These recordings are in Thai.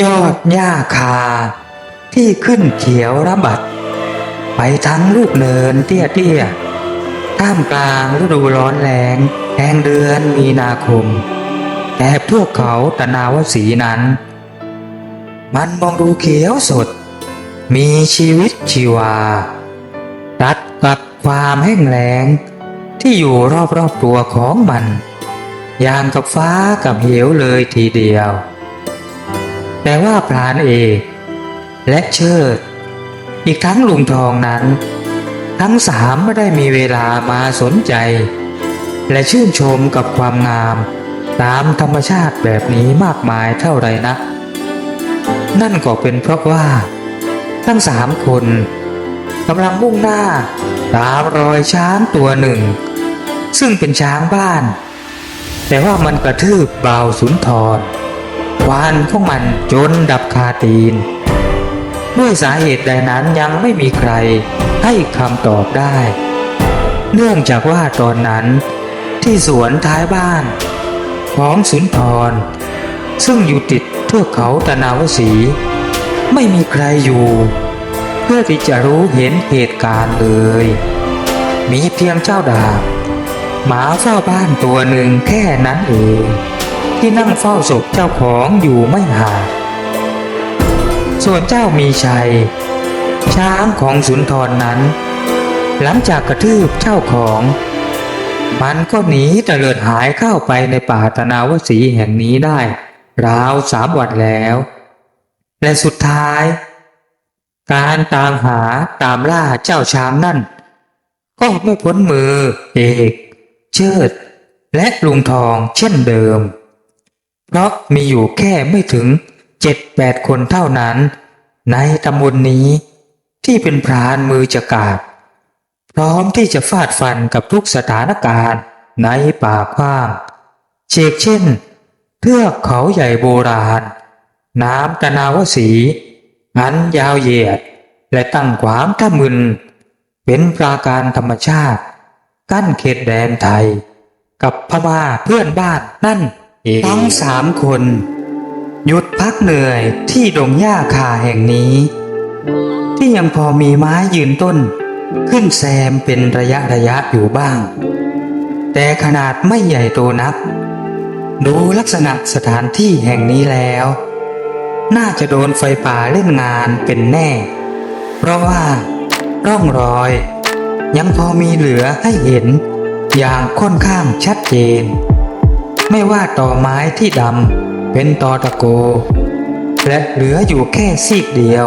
ยอดหญ้าคาที่ขึ้นเขียวระบัดไปทั้งลูกเนินเตี้ยๆท่ามกลางฤดูร้อนแล้งแห่งเดือนมีนาคมแต่พวกเขาตะนาวสีนั้นมันมองดูเขียวสดมีชีวิตชีวาตัดกับความแห้งแล้งที่อยู่รอบๆตัวของมันอย่างกับฟ้ากับเหวเลยทีเดียวแต่ว่าพรานเอกและเชิดอีกทั้งลุงทองนั้นทั้งสามไม่ได้มีเวลามาสนใจและชื่นชมกับความงามตามธรรมชาติแบบนี้มากมายเท่าไรนะนั่นก็เป็นเพราะว่าทั้งสามคนกำลังมุ่งหน้าตามรอยช้างตัวหนึ่งซึ่งเป็นช้างบ้านแต่ว่ามันกระทืบบ่าวสุนทรควานของมันจนดับคาตีนด้วยสาเหตุใดนั้นยังไม่มีใครให้คำตอบได้เนื่องจากว่าตอนนั้นที่สวนท้ายบ้านของสุนทรซึ่งอยู่ติดเทือกเขาตะนาวสีไม่มีใครอยู่เพื่อที่จะรู้เห็นเหตุการณ์เลยมีเพียงเจ้าดาบหมาเฝ้าบ้านตัวหนึ่งแค่นั้นเองที่นั่งเฝ้าศพเจ้าของอยู่ไม่ห่างส่วนเจ้ามีชัยช้างของสุนทรนั้นหลังจากกระทืบเจ้าของมันก็หนีเตลิดหายเข้าไปในป่าตะนาวสีแห่งนี้ได้ราว3 วันแล้วและสุดท้ายการตามหาตามล่าเจ้าช้างนั่นก็ไม่พ้นมือเอกเชิดและลุงทองเช่นเดิมเพราะมีอยู่แค่ไม่ถึง7-8 คนเท่านั้นในตำบลนี้ที่เป็นพรานมือจักราดพร้อมที่จะฟาดฟันกับทุกสถานการณ์ในป่ากว้างเชกเช่นเทือกเขาใหญ่โบราณน้ำตะนาวสีอันยาวเหยียดและตั้งขวางทะมึนเป็นปราการธรรมชาติกั้นเขตแดนไทยกับพม่าเพื่อนบ้านนั่นเองทั้ง3 คนหยุดพักเหนื่อยที่ดงหญ้าคาแห่งนี้ที่ยังพอมีไม้ยืนต้นขึ้นแซมเป็นระยะอยู่บ้างแต่ขนาดไม่ใหญ่โตนักดูลักษณะสถานที่แห่งนี้แล้วน่าจะโดนไฟป่าเล่นงานเป็นแน่เพราะว่าร่องรอยยังพอมีเหลือให้เห็นอย่างค่อนข้างชัดเจนไม่ว่าตอไม้ที่ดำเป็นตอตะโกและเหลืออยู่แค่ซีกเดียว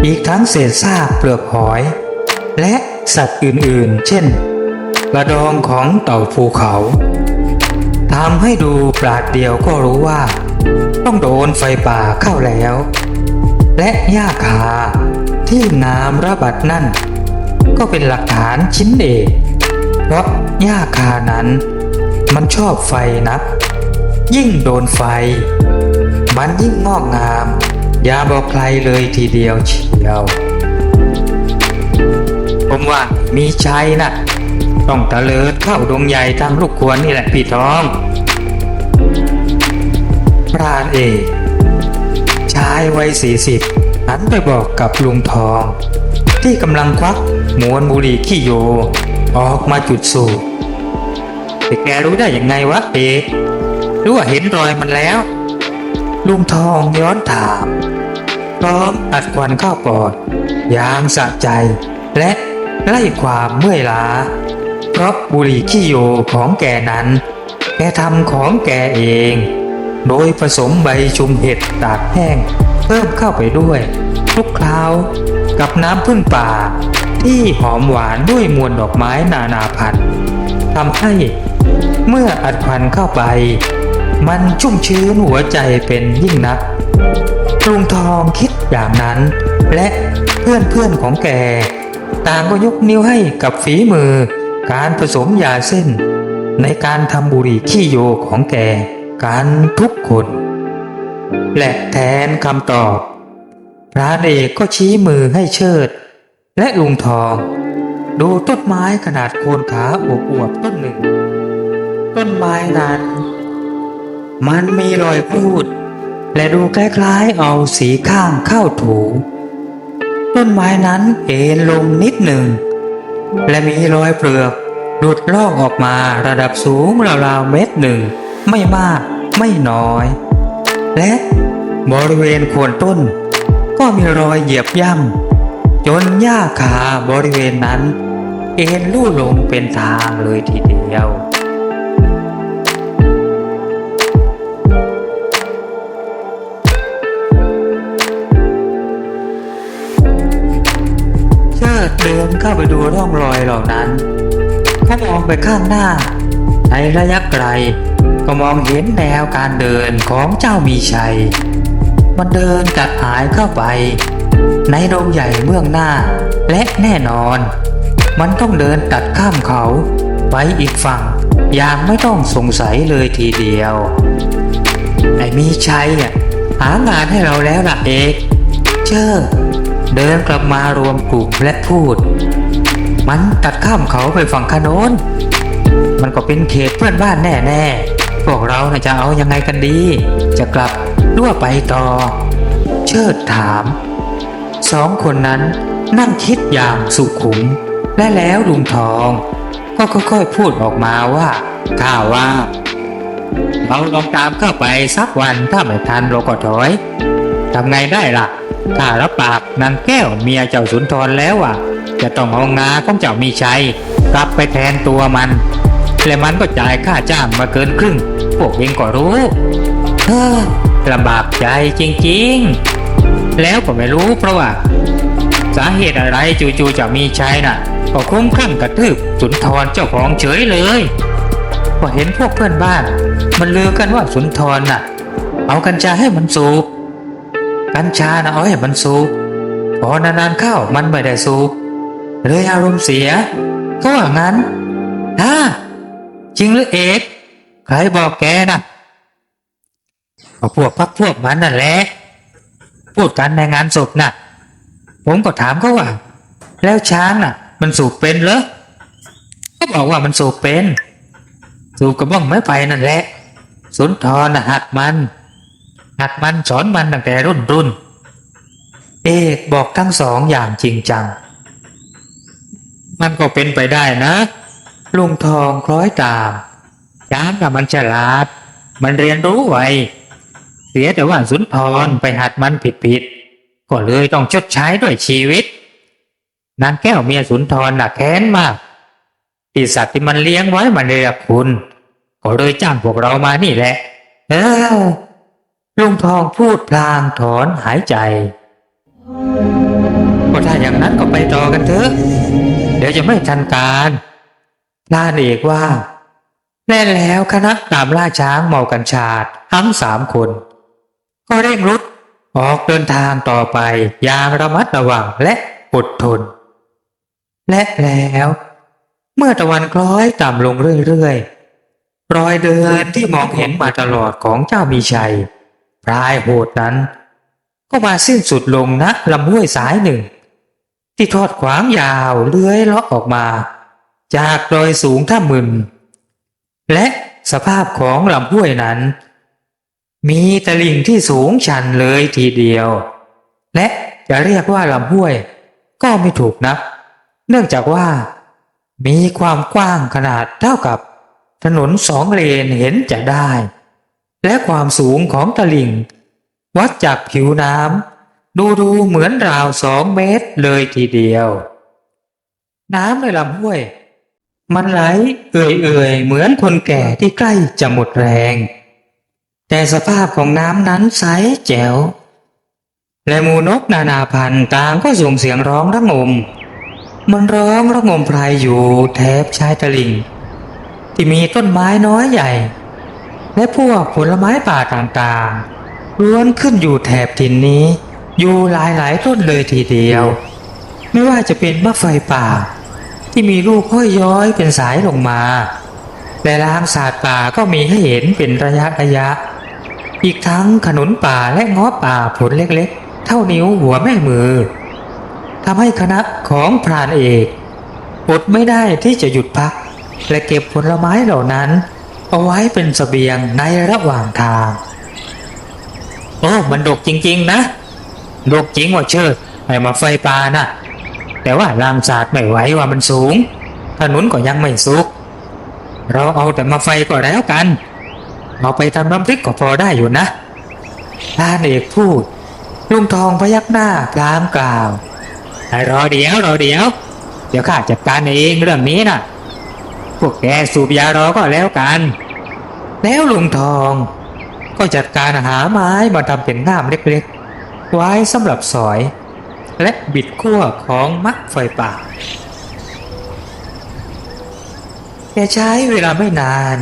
อีกทั้งเศษซากเปลือกหอยและสัตว์อื่นๆเช่นกระดองของเต่าภูเขาทำให้ดูปราดเดียวก็รู้ว่าต้องโดนไฟป่าเข้าแล้วและหญ้าคาที่งามระบัดนั่นก็เป็นหลักฐานชิ้นเอกเพราะหญ้าคานั้นมันชอบไฟนักยิ่งโดนไฟมันยิ่งงอกงามอย่าบอกใครเลยทีเดียวเชียวผมว่ามีชัยนะต้องตะเลิดเข้าดงใหญ่ทางลูกควรนี่แหละพี่ทองพรานเอกชายวัย40หันไปบอกกับลุงทองที่กำลังควักมวนบุหรี่ขี้โยออกมาจุดสูบแต่แกรู้ได้ยังไงวะเอกรู้ว่าเห็นรอยมันแล้วลุงทองย้อนถามพร้อมอัดควันเข้าปอดอย่างสะใจและไล่ความเมื่อยล้าเพราะบุหรี่ขี้โยของแกนั้นแกทำของแกเองโดยผสมใบชุมเห็ดตากแห้งเพิ่มเข้าไปด้วยทุกคราวกับน้ำผึ้งป่าที่หอมหวานด้วยมวลดอกไม้นานาพันธุ์ทำให้เมื่ออัดควันเข้าไปมันชุ่มชื้นหัวใจเป็นยิ่งนักลุงทองคิดอย่างนั้นและเพื่อนของแกต่างก็ยกนิ้วให้กับฝีมือการผสมยาเส้นในการทำบุหรี่ขี้โยของแกกันทุกคนและแทนคำตอบพรานเอกก็ชี้มือให้เชิดและลุงทองดูต้นไม้ขนาดโคนขาอวบๆต้นหนึ่งต้นไม้นั้นมันมีรอยพูด และดูคล้ายๆเอาสีข้างเข้าถูต้นไม้นั้นเอ็นลงนิดหนึ่งและมีรอยเปลือกหลุดลอกออกมาระดับสูงราวๆเมตรหนึ่งไม่มากไม่น้อยและบริเวณโคนต้นก็มีรอยเหยียบย่ำจนหญ้าคาบริเวณนั้นเอ็นลู่ลงเป็นทางเลยทีเดียวเชิดเดินเข้าไปดูร่องรอยเหล่านั้นเขามองไปข้างหน้าในระยะไกลก็มองเห็นแนวการเดินของเจ้ามีชัยมันเดินตัดหายเข้าไปในดงใหญ่เบื้องหน้าและแน่นอนมันต้องเดินตัดข้ามเขาไปอีกฝั่งอย่างไม่ต้องสงสัยเลยทีเดียวไอ้มีชัยหางานให้เราแล้วล่ะเอกเชิดเดินกลับมารวมกลุ่มและพูดมันตัดข้ามเขาไปฝั่งคโน้นมันก็เป็นเขตเพื่อนบ้านแน่ๆพวกเราจะเอายังไงกันดีจะกลับหรือว่าไปต่อเชิดถามสองคนนั้นนั่งคิดอย่างสุขุมและแล้วลุงทองก็ค่อยๆพูดออกมาว่าข้าว่าเราลองตามเข้าไปสักวันถ้าไม่ทันเราก็ถอยทำไงได้ล่ะข้ารับปากนางแก้วเมียเจ้าสุนทรแล้วจะต้องเอางาของเจ้ามีชัยกลับไปแทนตัวมันและมันก็จ่ายค่าจ้างมาเกินครึ่งพวกเองก็รู้ลำบากใจจริงๆแล้วก็ไม่รู้เพราะว่าสาเหตุอะไรจู่ๆเจ้ามีชัยก็คลุ้มคลั่งกระทืบสุนทรเจ้าของเฉยเลยพอเห็นพวกเพื่อนบ้านมันลือกันว่าสุนทรเอากัญชาให้มันสูบกัญชาเอาให้มันสูบพอนานๆเข้ามันไม่ได้สูบเลยอารมณ์เสียก็ว่างั้นจริงหรือเอกใครบอกแกพวกพักพวกมันนั่นแหละพูดกันในงานศพผมก็ถามเขาว่าแล้วช้างมันสูบเป็นเหรอเขาบอกว่ามันสูบเป็นสูบกระบ้องไม้ไผ่นั่นแหละสุนทรหัดมันสอนมันตั้งแต่รุ่นเอกบอกทั้งสองอย่างจริงจังมันก็เป็นไปได้นะลุงทองคล้อยตามช้างมันฉลาดมันเรียนรู้ไวเสียแต่ว่าสุนทรไปหัดมันผิดก็เลยต้องชดใช้ด้วยชีวิตนางแก้วเมียสุนทรแค้นมากที่สัตว์ที่มันเลี้ยงไว้มันเรียกคุณก็เลยจ้างพวกเรามานี่แหละลุงทองพูดพลางถอนหายใจก็ถ้าอย่างนั้นก็ไปต่อกันเถอะเดี๋ยวจะไม่ทันการพลานเอกว่าแล้วคณะตามล่าช้างเมากัญชาทั้ง3 คนก็เร่งรุดออกเดินทางต่อไปอย่างระมัดระวังและอดทนและแล้วเมื่อตะวันคล้อยต่ำลงเรื่อยๆรอยเดินที่มองเห็นมาตลอดของเจ้ามีชัยปลายโหดนั้นก็มาสิ้นสุดลงณลำห้วยสายหนึ่งที่ทอดขวางยาวเลื้อยเลาะออกมาจากดอยสูงท่ามึนและสภาพของลำห้วยนั้นมีตลิ่งที่สูงชันเลยทีเดียวและจะเรียกว่าลำห้วยก็ไม่ถูกนักเนื่องจากว่ามีความกว้างขนาดเท่ากับถนน2 เลนเห็นจะได้และความสูงของตลิ่งวัดจากผิวน้ำดูเหมือนราว2 เมตรเลยทีเดียวน้ำในลำห้วยมันไหลเอื่อยๆเหมือนคนแก่ที่ใกล้จะหมดแรงแต่สภาพของน้ำนั้นใสแจ๋วและหมูนกนานาพันธุ์ต่างก็ส่งเสียงร้องระงมมันร้องระงมไพรอยู่แถบชายตลิ่งที่มีต้นไม้น้อยใหญ่และพวกผลไม้ป่าต่างๆล้วนขึ้นอยู่แถบถิ่นนี้อยู่หลายต้นเลยทีเดียวไม่ว่าจะเป็นมะไฟป่าที่มีลูกห้อยย้อยเป็นสายลงมาและลางศาสตร์ป่าก็มีให้เห็นเป็นระยะอีกทั้งขนุนป่าและเงาะป่าผลเล็กๆเท่านิ้วหัวแม่มือทำให้คณะของพรานเอกอดไม่ได้ที่จะหยุดพักและเก็บผลไม้เหล่านั้นเอาไว้เป็นเสบียงในระหว่างทาง โอ้มันดกจริงๆนะดกจริงว่าเชิดไอ้มาไฟป่าน่ะแต่ว่าลามศาสตร์ไม่ไหวว่ามันสูงถนนก็ยังไม่สุกเราเอาแต่มาไฟก็แล้วกันเอาไปทำน้ำพริกก็พอได้อยู่นะพรานเอกพูดลุงทองพยักหน้าพลางกล่าวรอเดี๋ยวข้าจัดการเองเรื่องนี้น่ะพวกแกสูบยารอก็แล้วกันแล้วลุงทองก็จัดการหาไม้มาทำเป็นง่ามเล็กๆไว้สำหรับสอยและบิดขั้วของมักไฟป่าแกใช้เวลาไม่นาน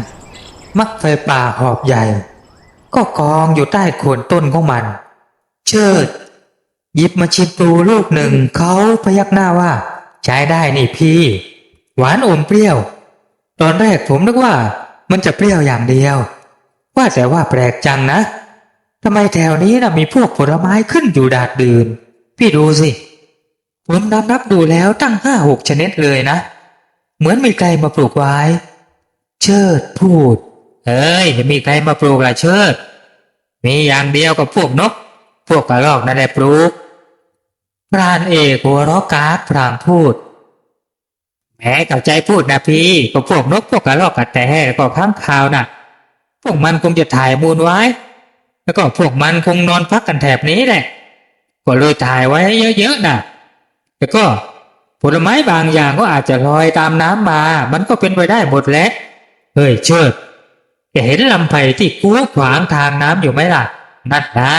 มักไฟป่าหอบใหญ่ก็กองอยู่ใต้โคนต้นของมันเชิดหยิบมาชิมดูลูกหนึ่งเขาพยักหน้าว่าใช้ได้นี่พี่หวานอมเปรี้ยวตอนแรกผมนึกว่ามันจะเปรี้ยวอย่างเดียวว่าแต่ว่าแปลกจังนะทำไมแถวนี้นะมีพวกผลไม้ขึ้นอยู่ดาดดื่นพี่ดูสิผมนับดูแล้วตั้ง5-6ชนิดเลยนะเหมือนมีใครมาปลูกไว้เชิดพูดเอ้ยจะมีใครมาปลูกล่ะเชิดมีอย่างเดียวกับพวกนกพวกกระรอกนั่นแหละปลูกพรานเอกหัวเราะกากพรางพูดแหมเข้าใจพูดนะพี่ก็พวกนกพวกกระรอกกระแตก็ข้างคาวน่ะพวกมันคงจะถ่ายมูลไว้แล้วก็พวกมันคงนอนพักกันแถบนี้แหละก็เลยถ่ายไว้เยอะๆน่ะแล้วก็ผลไม้บางอย่างก็อาจจะลอยตามน้ำมามันก็เป็นไปได้หมดแหละเฮ้ยเชิดแกเห็นลำไผ่ที่กั้วขวางทางน้ำอยู่ไหมล่ะนั่นนะ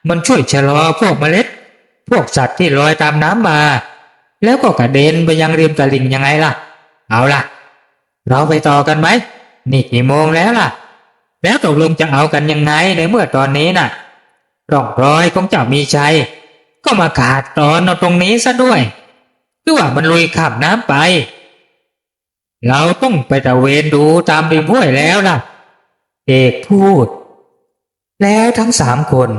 มันช่วยชะลอพวกเมล็ดพวกสัตว์ที่ลอยตามน้ำมาแล้วก็กระเด็นไปยังริมตลิ่งยังไงล่ะเอาล่ะเราไปต่อกันไหมนี่กี่โมงแล้วล่ะแล้วตกลงจะเอากันยังไงในเมื่อตอนนี้น่ะร่องรอยของเจ้ามีชัยก็มาขาดตอนเอาตรงนี้ซะด้วยคือว่ามันลุยข้ามน้ำไปเราต้องไปตระเวนดูตามริมห้วยแล้วล่ะเอกพูดแล้วทั้ง3 คน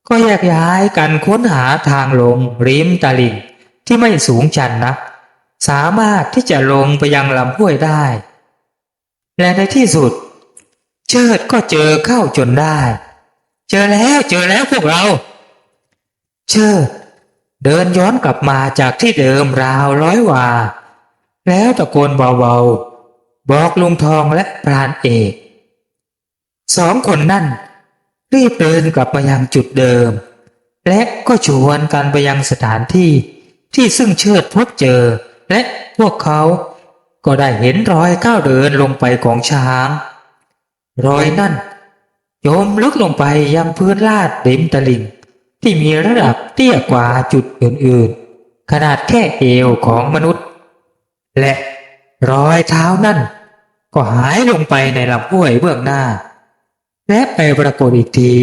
ก็แยกย้ายกันค้นหาทางลงริมตลิ่งที่ไม่สูงชันนักสามารถที่จะลงไปยังลำห้วยได้และในที่สุดเชิดก็เจอเข้าจนได้เจอแล้วพวกเราเชิดเดินย้อนกลับมาจากที่เดิมราว100 วาแล้วตะโกนเบาๆบอกลุงทองและพรานเอก2 คนนั่นรีบเดินกลับมายังจุดเดิมและก็ชวนกันไปยังสถานที่ที่ซึ่งเชิดพบเจอและพวกเขาก็ได้เห็นรอยก้าวเดินลงไปของช้างรอยนั่นโยมลึกลงไปยังพื้นลาดริมตลิ่งที่มีระดับเตี้ยกว่าจุดอื่นๆขนาดแค่เอวของมนุษย์และรอยเท้านั่นก็หายลงไปในลำห้วยเบื้องหน้าและไปปรากฏอีกที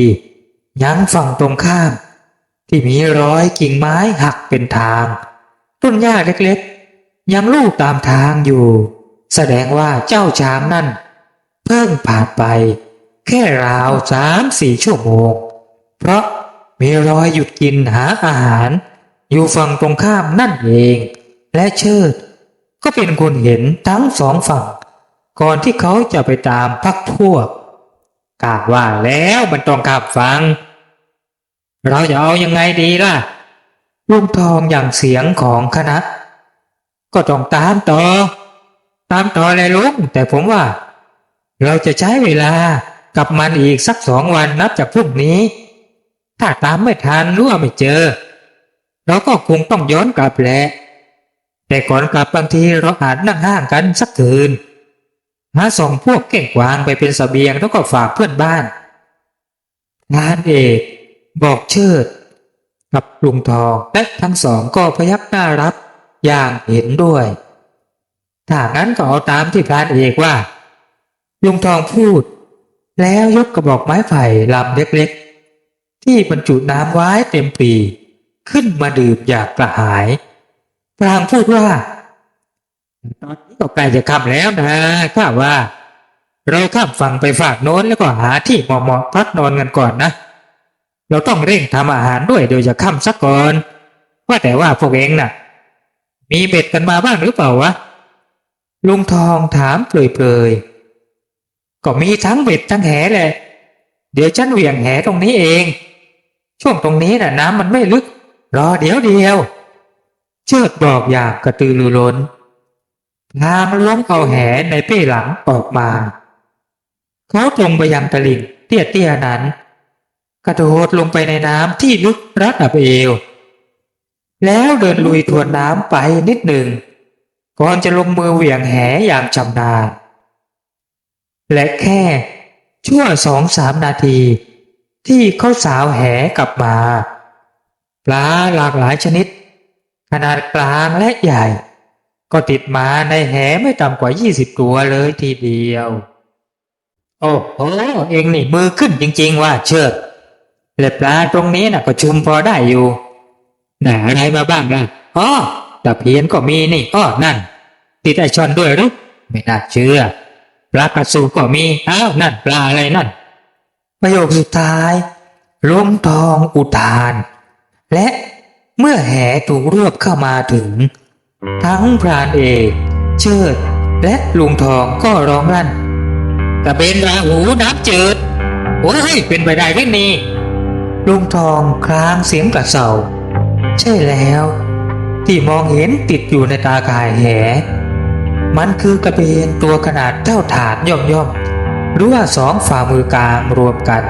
ยังฝั่งตรงข้ามที่มีรอยกิ่งไม้หักเป็นทางต้นหญ้าเล็กๆยังลูบตามทางอยู่แสดงว่าเจ้าช้างนั่นเพิ่งผ่านไปแค่ราว3-4 ชั่วโมงเพราะมีรอยหยุดกินหาอาหารอยู่ฝั่งตรงข้ามนั่นเองและเชิดก็เป็นคนเห็นทั้ง2 ฝั่งก่อนที่เขาจะไปตามพรรคพวกกล่าวว่าแล้วมันต้องขับฟังเราจะเอายังไงดีล่ะลุงทองอย่างเสียงของคณะก็ต้องตามต่อเลยลุงแต่ผมว่าเราจะใช้เวลากับมันอีกสัก2 วันนับจากพรุ่งนี้ถ้าตามไม่ทันหรือว่าไม่เจอเราก็คงต้องย้อนกลับแหละแต่ก่อนกลับบางทีเราอาจนั่งห้างกันสักคืนหาส่งพวกเก่งกวางไปเป็นเสบียงแล้วก็ฝากเพื่อนบ้านงานเอกบอกเชิดกับลุงทองและทั้ง2ก็พยักหน้ารับอย่างเห็นด้วยถ้างั้นก็เอาตามที่พรานเอกว่าลุงทองพูดแล้วยกกระบอกไม้ไผ่ลำเล็กๆที่บรรจุน้ำไว้เต็มปีขึ้นมาดื่มอย่างกระหายพรางพูดว่าตอนนี้ก็ใกล้จะค่ำแล้วนะข้าว่าเราข้ามฝั่งไปฝากโน้นแล้วก็หาที่เหมาะๆพักนอนกันก่อนนะเราต้องเร่งทำอาหารด้วยโดยจะค่ำสักก่อนว่าแต่ว่าพวกเองน่ะมีเบ็ดกันมาบ้างหรือเปล่าวะลุงทองถามเปรยๆก็มีทั้งเบ็ดทั้งแหแหละเดี๋ยวฉันเหวี่ยงแหตรงนี้เอง ช่วงตรงนี้น่ะน้ำมันไม่ลึกรอเดี๋ยวเชิดบอกอย่างกระตือรือร้นพลางล้วงเอาแหในเป้หลังออกมาเขาตรงไปยังตลิ่งเตี้ยๆนั้นกระโดดลงไปในน้ำที่ลึกระดับเอวแล้วเดินลุยทวนน้ำไปนิดหนึ่งก่อนจะลงมือเหวี่ยงแหอย่างชำนาญและแค่ชั่ว2-3 นาทีที่เขาสาวแหกลับมาปลาหลากหลายชนิดขนาดกลางและใหญ่ก็ติดมาในแหไม่ต่ำกว่า20 ตัวเลยทีเดียวโอ้โหเองนี่มือขึ้นจริงๆว่าเชิดและปลาตรงนี้น่ะก็ชุมพอได้อยู่ได้อะไรมาบ้างล่ะอ๋อตะเพียนก็มีนี่อ้อนั่นติดไอช่อนด้วยหรือไม่น่าเชื่อปลากระสูก็มีอ้าวนั่นปลาอะไรนั่นประโยคสุดท้ายลุงทองอุทานและเมื่อแหถูกรวบเข้ามาถึงทั้งพรานเอกเชิดและลุงทองก็ร้องลั่นกระเบนราหูน้ำจืดโอ้ยเป็นไปได้ไหมนี่ลุงทองคลางเสียงกระเซาใช่แล้วที่มองเห็นติดอยู่ในตาข่ายแหมันคือกระเบนตัวขนาดเท่าถาดย่อมๆหรือว่า2 ฝ่ามือกลางรวมกัน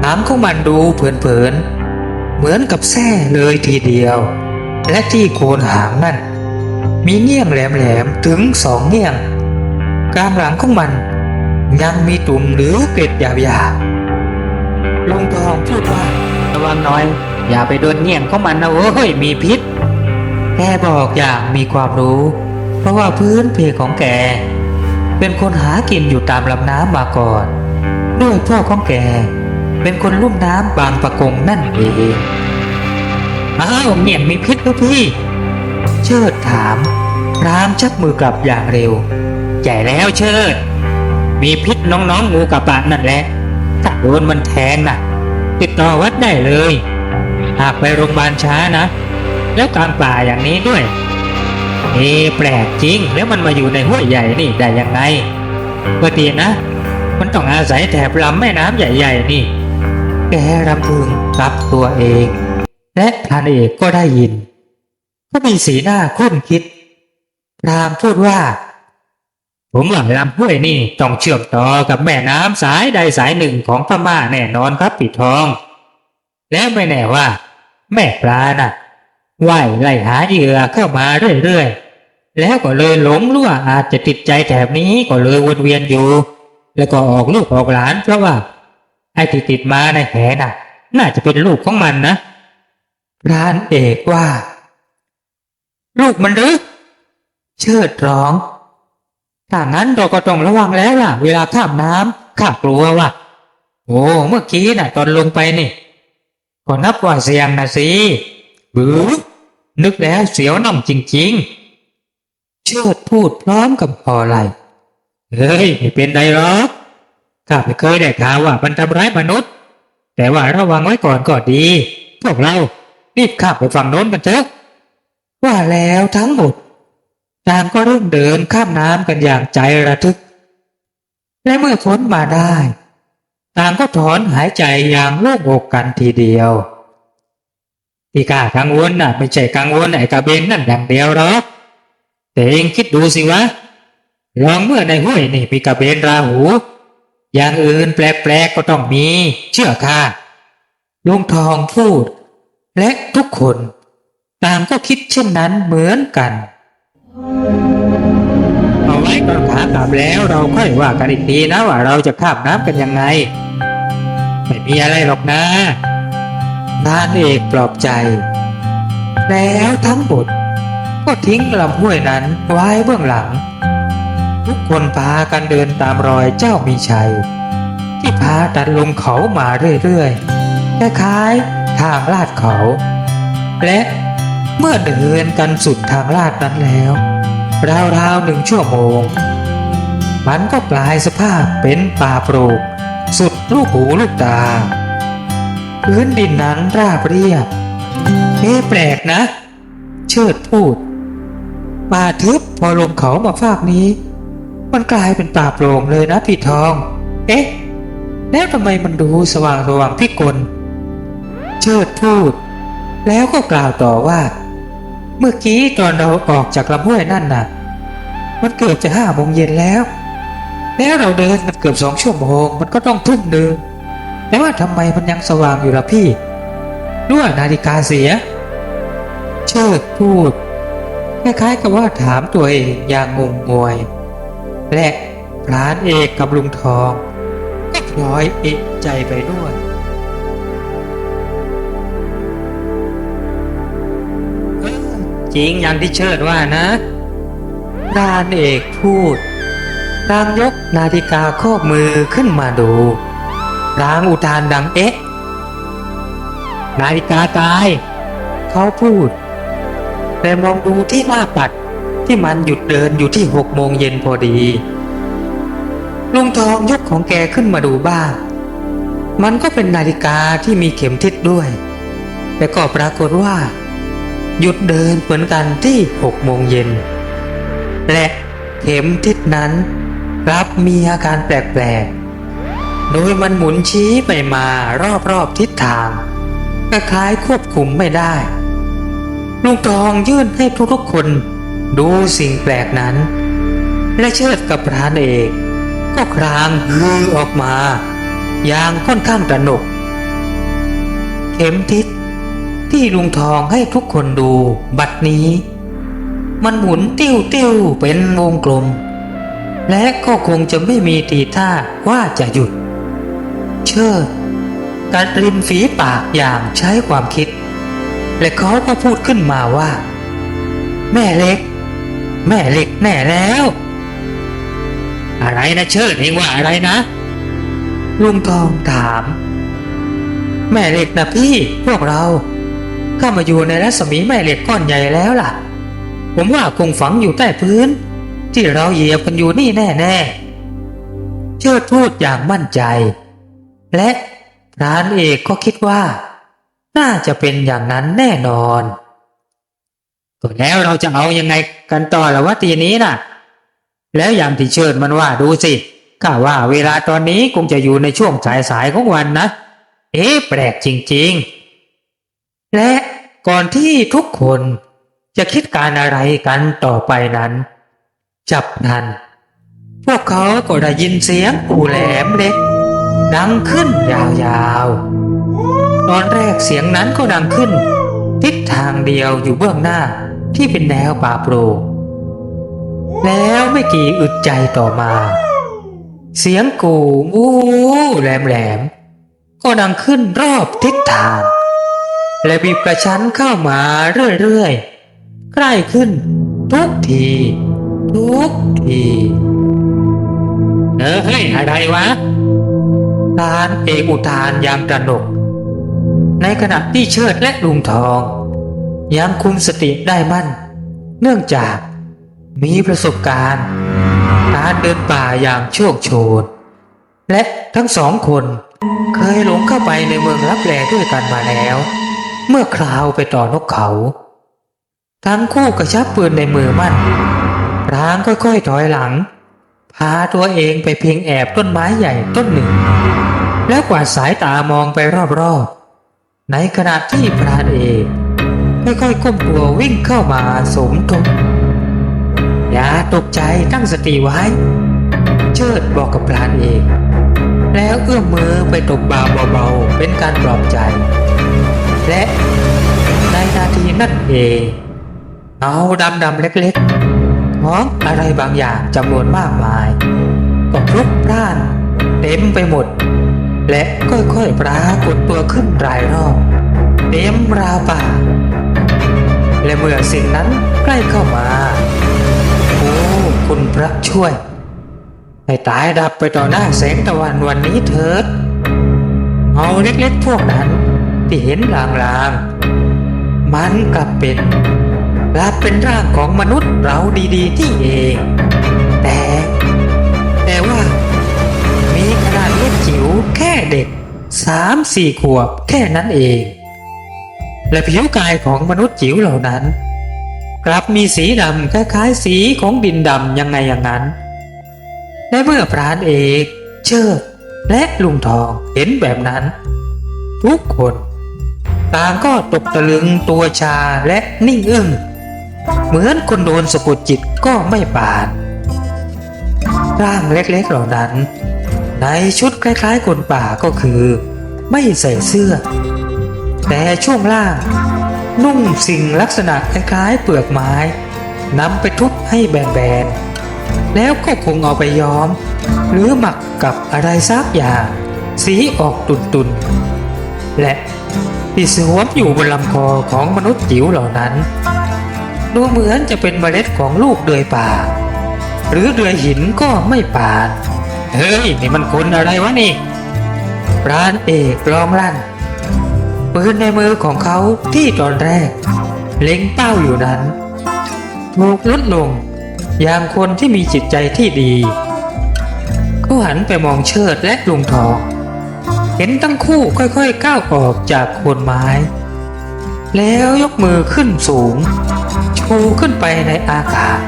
หางของมันดูเผินๆเหมือนกับแส้เลยทีเดียวและที่โคนหางนั่นมีเงี้ยงแหลมๆถึง2 เงี้ยงกลางหลังของมันยังมีตุ่มหรือเกล็ดหยาบๆลุงทองพูดว่าระวังหน่อยอย่าไปโดนเงี้ยงของมันนะโว้ยมีพิษแกบอกอย่างมีความรู้เพราะว่าพื้นเพของแกเป็นคนหากินอยู่ตามลำน้ำมาก่อนด้วยพ่อของแกเป็นคนลุ่มน้ำบางปะกงนั่นเองอ้าวเงี้ยงมีพิษหรือพี่เชิดถามพรามชักมือกลับอย่างเร็วใหญ่แล้วเชิดมีพิษน้องๆงูกระปะนั่นแหละถ้าโดนมันแทงน่ะติดต่อวัดได้เลยหากไปโรงพยาบาลช้านะแล้วกลางป่าอย่างนี้ด้วยแปลกจริงแล้วมันมาอยู่ในห้วยใหญ่นี่ได้ยังไงปกตินะมันต้องอาศัยแถบลำแม่น้ำใหญ่ๆนี่แกรำพึงกับตัวเองและพรานเอกก็ได้ยินก็มีสีหน้าคุ้นคิดพรามพูดว่าผมว่าลำห้วยนี่ต้องเชื่อมต่อกับแม่น้ำสายใดสายหนึ่งของพม่าแน่นอนครับปิดทองและไม่แน่ว่าแม่ปลาน่ะว่ายไล่หาเหยื่อเข้ามาเรื่อยๆแล้วก็เลยหลงหรือว่าอาจจะติดใจแถบนี้ก็เลยวนเวียนอยู่แล้วก็ออกลูกออกหลานเพราะว่าไอ้ที่ติดมาในแหน่ะน่าจะเป็นลูกของมันนะพรานเอกว่าลูกมันหรือเชิดร้องถ้างั้นเราก็ต้องระวังแล้วล่ะเวลาข้ามน้ำข้ากลัวว่ะโอ้เมื่อกี้น่ะตอนลงไปนี่ก็นับว่าเสี่ยงนะสิบือนึกแล้วเสียวน้ำจริงๆเชิดพูดพร้อมกับพอไหลเฮ้ยไม่เป็นไรหรอกข้าไม่เคยได้ข่าวว่ามันทำร้ายมนุษย์แต่ว่าระวังไว้ก่อนก็ดีพวกเรารีบข้ามไปฝั่งโน้นกันเถอะว่าแล้วทั้งหมดต่างก็เริ่มเดินข้ามน้ำกันอย่างใจระทึกและเมื่อพ้นมาได้ต่างก็ถอนหายใจอย่างโล่งอกกันทีเดียวที่ข้ากังวลน่ะไม่ใช่กังวลไอ้กระเบนนั่นอย่างเดียวหรอกแต่เองคิดดูสิวะลองเมื่อในห้วยนี่มีกระเบนราหูอย่างอื่นแปลกๆก็ต้องมีเชื่อข้าลุงทองพูดและทุกคนต่างก็คิดเช่นนั้นเหมือนกันเอาไว้ตอนขากลับแล้วเราค่อยว่ากันอีกทีนะว่าเราจะข้ามน้ำกันยังไงไม่มีอะไรหรอกนะพรานเอกปลอบใจแล้วทั้งหมดก็ทิ้งลำห้วยนั้นไว้เบื้องหลังทุกคนพากันเดินตามรอยเจ้ามีชัยที่พาตัดลงเขามาเรื่อยๆคล้ายๆทางลาดเขาและเมื่อเดินกันสุดทางลาดนั้นแล้วราวๆ1 ชั่วโมงมันก็กลายสภาพเป็นป่าโปร่งสุดลูกหูลูกตาพื้นดินนั้นราบเรียบแปลกนะเชิดพูดป่าทึบพอลงเขามาฟากนี้มันกลายเป็นป่าโปร่งเลยนะพี่ทองแล้วทำไมมันดูสว่างพิกล เชิดพูดแล้วก็กล่าวต่อว่าเมื่อกี้ตอนเราออกจากลำห้วยนั่นน่ะมันเกือบจะ5 โมงเย็นแล้วเราเดินกันเกือบ2 ชั่วโมงมันก็ต้องทุ่มหนึ่งแต่ว่าทำไมมันยังสว่างอยู่ล่ะพี่ด้วยนาฬิกาเสียเชิดพูดคล้ายๆกับว่าถามตัวเองอย่างงงงวยและพรานเอกกับลุงทองก็พลอยเอกใจไปด้วยจริงอย่างที่เชิดว่านะพรานเอกพูดพลางยกนาฬิกาข้อมือขึ้นมาดูพลางอุทานดังเอ๊ะนาฬิกาตายเขาพูดแต่มองดูที่หน้าปัดที่มันหยุดเดินอยู่ที่6 โมงเย็นพอดีลุงทองยกของแกขึ้นมาดูบ้างมันก็เป็นนาฬิกาที่มีเข็มทิศด้วยแต่ก็ปรากฏว่าหยุดเดินเหมือนกันที่6 โมงเย็นและเข็มทิศนั้นรับมีอาการแปลกๆโดยมันหมุนชี้ไปมารอบๆทิศทางคล้ายๆควบคุมไม่ได้ลุงทองยื่นให้ทุกๆคนดูสิ่งแปลกนั้นและเชิดกับพรานเอกก็ครางฮือออกมาอย่างค่อนข้างตระหนกเข็มทิศที่ลุงทองให้ทุกคนดูบัดนี้มันหมุนติ้วๆเป็นวงกลมและก็คงจะไม่มีทีท่าว่าจะหยุดเชิดกัดริมฝีปากอย่างใช้ความคิดและเขาก็พูดขึ้นมาว่าแม่เล็กแน่แล้วอะไรนะเชิดเองว่าอะไรนะลุงทองถามแม่เหล็กนะพี่พวกเราเข้ามาอยู่ในรัศมีแม่เหล็กก้อนใหญ่แล้วล่ะผมว่าคงฝังอยู่ใต้พื้นที่เราเหยียบกันอยู่นี่แน่ๆเชิดพูดอย่างมั่นใจและพรานเอกก็คิดว่าน่าจะเป็นอย่างนั้นแน่นอนก็แล้วเราจะเอายังไงกันต่อล่ะวะทีนี้น่ะแล้วอย่างที่เชิดมันว่าดูสิข้าว่าเวลาตอนนี้คงจะอยู่ในช่วงสายของวันนะแปลกจริงๆและก่อนที่ทุกคนจะคิดการอะไรกันต่อไปนั้นจับทันพวกเขาก็ได้ยินเสียงปูแหลมเล็กดังขึ้นยาวๆตอนแรกเสียงนั้นก็ดังขึ้นทิศทางเดียวอยู่เบื้องหน้าที่เป็นแนวป่าโปร่งแล้วไม่กี่อึดใจต่อมาเสียงกูวูแหลมก็ดังขึ้นรอบทิศทางและบีบกระชั้นเข้ามาเรื่อยๆใกล้ขึ้นทุกทีเฮ้ยอะไรวะพรานเอกอุทานอย่างตระหนกในขณะที่เชิดและลุงทองยังคุมสติได้มั่นเนื่องจากมีประสบการณ์การเดินป่าอย่างโชคโชนและทั้ง2 คนเคยหลงเข้าไปในเมืองลับแลด้วยกันมาแล้วเมื่อคราวไปต่อนกเขาทั้งคู่กระชับปืนในมือมั่นพรางค่อยๆถอยหลังพาตัวเองไปเพียงแอบต้นไม้ใหญ่ต้นหนึ่งแล้วกวาดสายตามองไปรอบๆในขณะที่พรานเอกค่อยๆก้มตัววิ่งเข้ามาสมทบอย่าตกใจตั้งสติไว้เชิดบอกกับพรานเอกแล้วเอื้อมมือไปตบบ่าเบาๆเป็นการปลอบใจและในนาทีนั้นเองเงาดำๆเล็กๆของอะไรบางอย่างจำนวนมากมายก็พลุกพล่านเต็มไปหมดและค่อยๆปรากฏตัวขึ้นรายรอบเต็มราวป่าและเมื่อสิ่งนั้นใกล้เข้ามาโอ้คุณพระช่วยให้ตายดับไปต่อหน้าแสงตะวันวันนี้เถิดเงาเล็กๆพวกนั้นที่เห็นลางๆมันกลับเป็นร่างของมนุษย์เราดีๆที่เองแต่ว่ามีขนาดเล็กจิ๋วแค่เด็ก3-4 ขวบแค่นั้นเองและผิวกายของมนุษย์จิ๋วเหล่านั้นกลับมีสีดำคล้ายๆสีของดินดำยังไงอย่างนั้นและเมื่อพรานเอกเชิดและลุงทองเห็นแบบนั้นทุกคน ต่างก็ตกตะลึงตัวชาและนิ่งอึ้งเหมือนคนโดนสะกดจิตก็ไม่ปานร่างเล็กๆเหล่านั้นในชุดคล้ายๆคนป่าก็คือไม่ใส่เสื้อแต่ช่วงล่างนุ่งสิ่งลักษณะคล้ายๆเปลือกไม้นำไปทุบให้แบนๆแล้วก็คงเอาไปย้อมหรือหมักกับอะไรสักอย่างสีออกตุนๆและที่สวมอยู่บนลำคอของมนุษย์จิ๋วเหล่านั้นดูเหมือนจะเป็นเมล็ดของลูกเดือยป่าหรือเดือยหินก็ไม่ป่านเฮ้ยนี่มันคนอะไรวะนี่พรานเอกร้องลั่นปืนในมือของเขาที่ตอนแรกเล็งเป้าอยู่นั้นถูกลดลงอย่างคนที่มีจิตใจที่ดีเขาหันไปมองเชิดและลุงทองเห็นทั้งคู่ค่อยๆก้าวออกจากโคนไม้แล้วยกมือขึ้นสูงชูขึ้นไปในอากาศ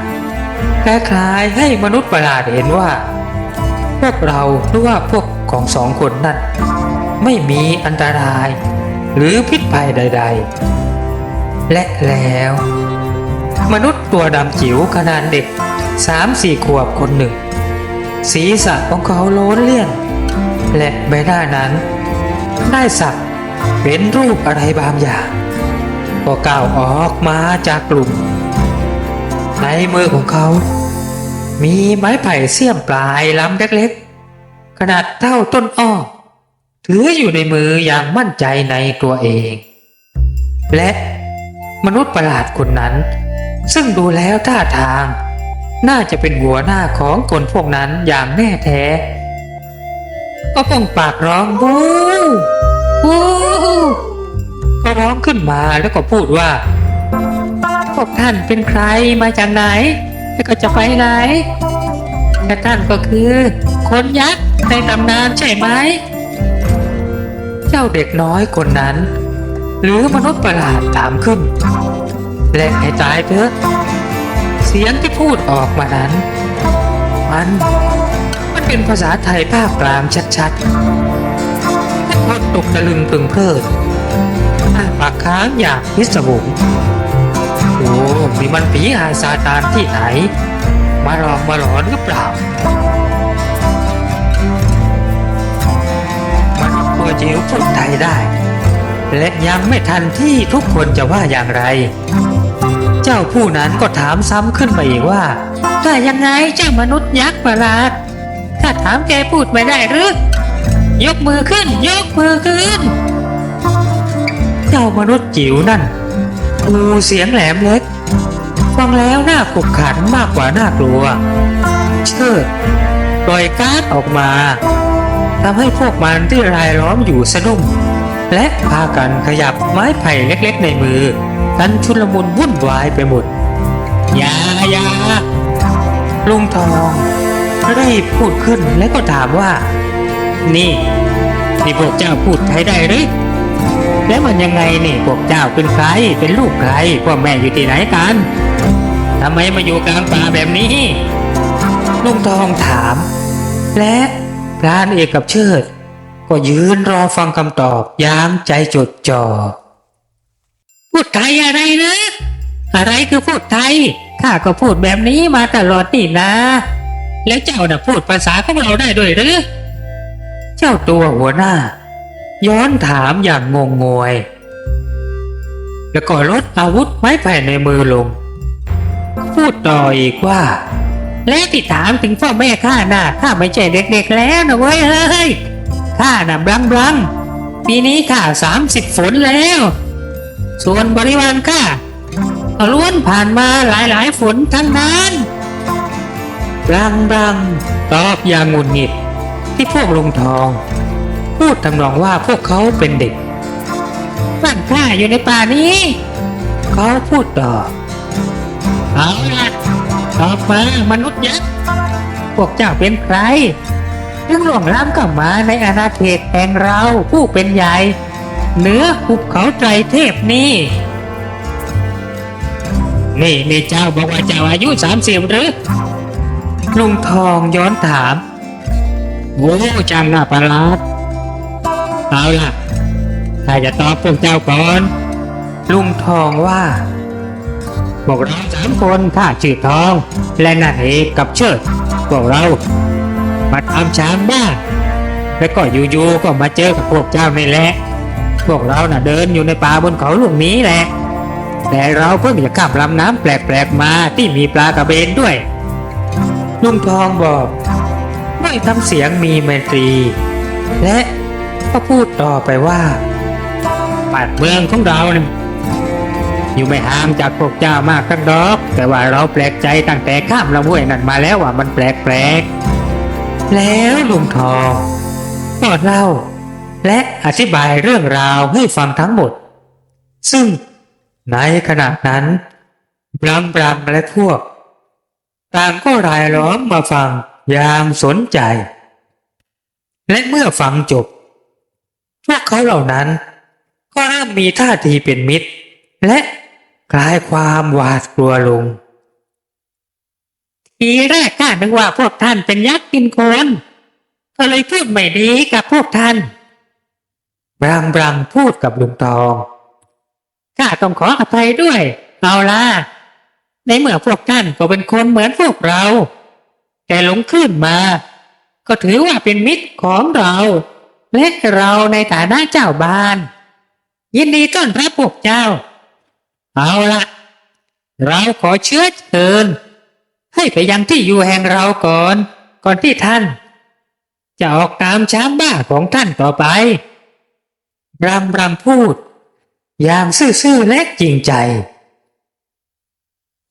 คล้ายๆให้มนุษย์ประหลาดเห็นว่าพวกเราหรือว่าพวกของสองคนนั้นไม่มีอันตรายหรือพิษภัยใดๆและแล้วมนุษย์ตัวดำจิ๋วขนาดเด็ก3-4 ขวบคนหนึ่งศีรษะของเขาโล้นเลี่ยนและใบหน้านั้นได้สักเป็นรูปอะไรบางอย่างก็ก้าวออกมาจากกลุ่มในมือของเขามีไม้ไผ่เสี้ยมปลายลำเล็กๆขนาดเท่าต้นอ้อถืออยู่ในมืออย่างมั่นใจในตัวเองและมนุษย์ประหลาดคนนั้นซึ่งดูแล้วท่าทางน่าจะเป็นหัวหน้าของคนพวกนั้นอย่างแน่แท้ก็ป่องปากร้องบู๊บู๊ก็ร้องขึ้นมาแล้วก็พูดว่าพวกท่านเป็นใครมาจากไหนแล้วก็จะไปไหนและท่านก็คือคนยักษ์ในตำนานใช่ไหมเจ้าเด็กน้อยคนนั้นหรือมนุษย์ประหลาดถามขึ้นและให้ตายเถอะเสียงที่พูดออกมานั้นมันเป็นภาษาไทยภาคกลางชัดๆและคนตกตะลึงพึงเพลิดปากค้างอยากพิศวงโอ้นี่มันผีหาซาตานที่ไหนมาหลอกมาหลอนหรือเปล่ามันตัวจิ๋วพูดไทยได้และยังไม่ทันที่ทุกคนจะว่าอย่างไรเจ้าผู้นั้นก็ถามซ้ำขึ้นมาอีกว่าถ้ายังไงเจ้ามนุษย์ยักษ์ประหลาดถ้าถามแกพูดไม่ได้หรือยกมือขึ้นยกมือขึ้นเจ้ามนุษย์จิ๋วนั่นดูเสียงแหลมเล็กฟังแล้วน่าขบขันมากกว่าน่ากลัวเชิดปล่อยก๊าซออกมาทำให้พวกมันที่รายล้อมอยู่สะดุ้งและพากันขยับไม้ไผ่เล็กๆในมือกันชุลมุนวุ่นวายไปหมดอย่าลุงทองได้พูดขึ้นและก็ถามว่านี่พวกเจ้าพูดไทยได้หรือแล้วมันยังไงนี่พวกเจ้าเป็นใครเป็นลูกใครพ่อแม่อยู่ที่ไหนกันทำไมมาอยู่กลางป่าแบบนี้ลุงทองถามและพรานเอกกับเชิดก็ยืนรอฟังคำตอบอย่างใจจดจ่อพูดไทยอะไรนะอะไรคือพูดไทยข้าก็พูดแบบนี้มาตลอดนี่นะแล้วเจ้าน่ะพูดภาษาของเราได้ด้วยหรือเจ้าตัวหัวหน้าย้อนถามอย่างงงงวยแล้วก็ลดอาวุธไม้ไผ่ในมือลงพูดต่ออีกว่าและที่ถามถึงพ่อแม่ข้าน่ะข้าไม่ใช่เด็กๆแล้วนะเว้ยเฮ้ยข้าน่ะบลังปีนี้ข้า30 ฝนแล้วส่วนบริวารข้าล้วนผ่านมาหลายฝนทั้งนั้นบลังตอบอย่างงุนงิดที่พวกลุงทองพูดทำนองว่าพวกเขาเป็นเด็กบ้านข้าอยู่ในป่านี้เขาพูดต่อเอาล่ะตอบมามนุษย์ยักษ์พวกเจ้าเป็นใครถึงหลวงล้ำเข้ามาในอาณาเขตแห่งเราผู้เป็นใหญ่เหนือภูเขาไตรเทพนี่เจ้าบอกว่าเจ้าอายุ30หรือลุงทองย้อนถามโอ้จำหน้าประหลาดเอาล่ะ ถ้าจะตอบพวกเจ้าก่อน ลุงทองว่า พวกเรา3 คนข้าชื่อทอง และนั่นเอกกับเชิดพวกเรามาตามช้างบ้านแล้วก็อยู่ๆก็มาเจอกับพวกเจ้านี่แหละพวกเราน่ะเดินอยู่ในป่าบนเขาลูกนี้แหละแต่เราเพิ่งจะข้ามลำน้ำแปลกๆมาที่มีปลากระเบนด้วย ลุงทองบอกด้วยทำเสียงมีไมตรี และก็พูดต่อไปว่า บ้านเมืองของเราเนี่ยอยู่ไม่ห่างจากพวกเจ้ามากนักดอก แต่ว่าเราแปลกใจตั้งแต่ข้ามลำห้วยนั่นมาแล้วว่ามันแปลก แล้วลุงทองก็เล่าและอธิบายเรื่องราวให้ฟังทั้งหมด ซึ่งในขณะนั้นบรัมและพวกต่างก็รายล้อมมาฟังอย่างสนใจ และเมื่อฟังจบพวกเขาเหล่านั้นก็เริ่มมีท่าทีเป็นมิตร และคลายความหวาดกลัวลง ๆทีแรกข้านึกว่าพวกท่านเป็นยักษ์กินคนก็เลยพูดไม่ดีกับพวกท่าน บรัมพูดกับลุงทอง ข้าต้องขออภัยด้วยเอาล่ะในเมื่อพวกท่านก็เป็นคนเหมือนพวกเราแต่หลงคลื่นมาก็ถือว่าเป็นมิตรของเราและเราในฐานะเจ้าบ้านยินดีต้อนรับพวกเจ้าเอาล่ะเราขอเชื้อเชิญให้ไปยังที่อยู่แห่งเราก่อนที่ท่านจะออกตามช้างบ้าของท่านต่อไปบรัมพูดอย่างซื่อๆและจริงใจ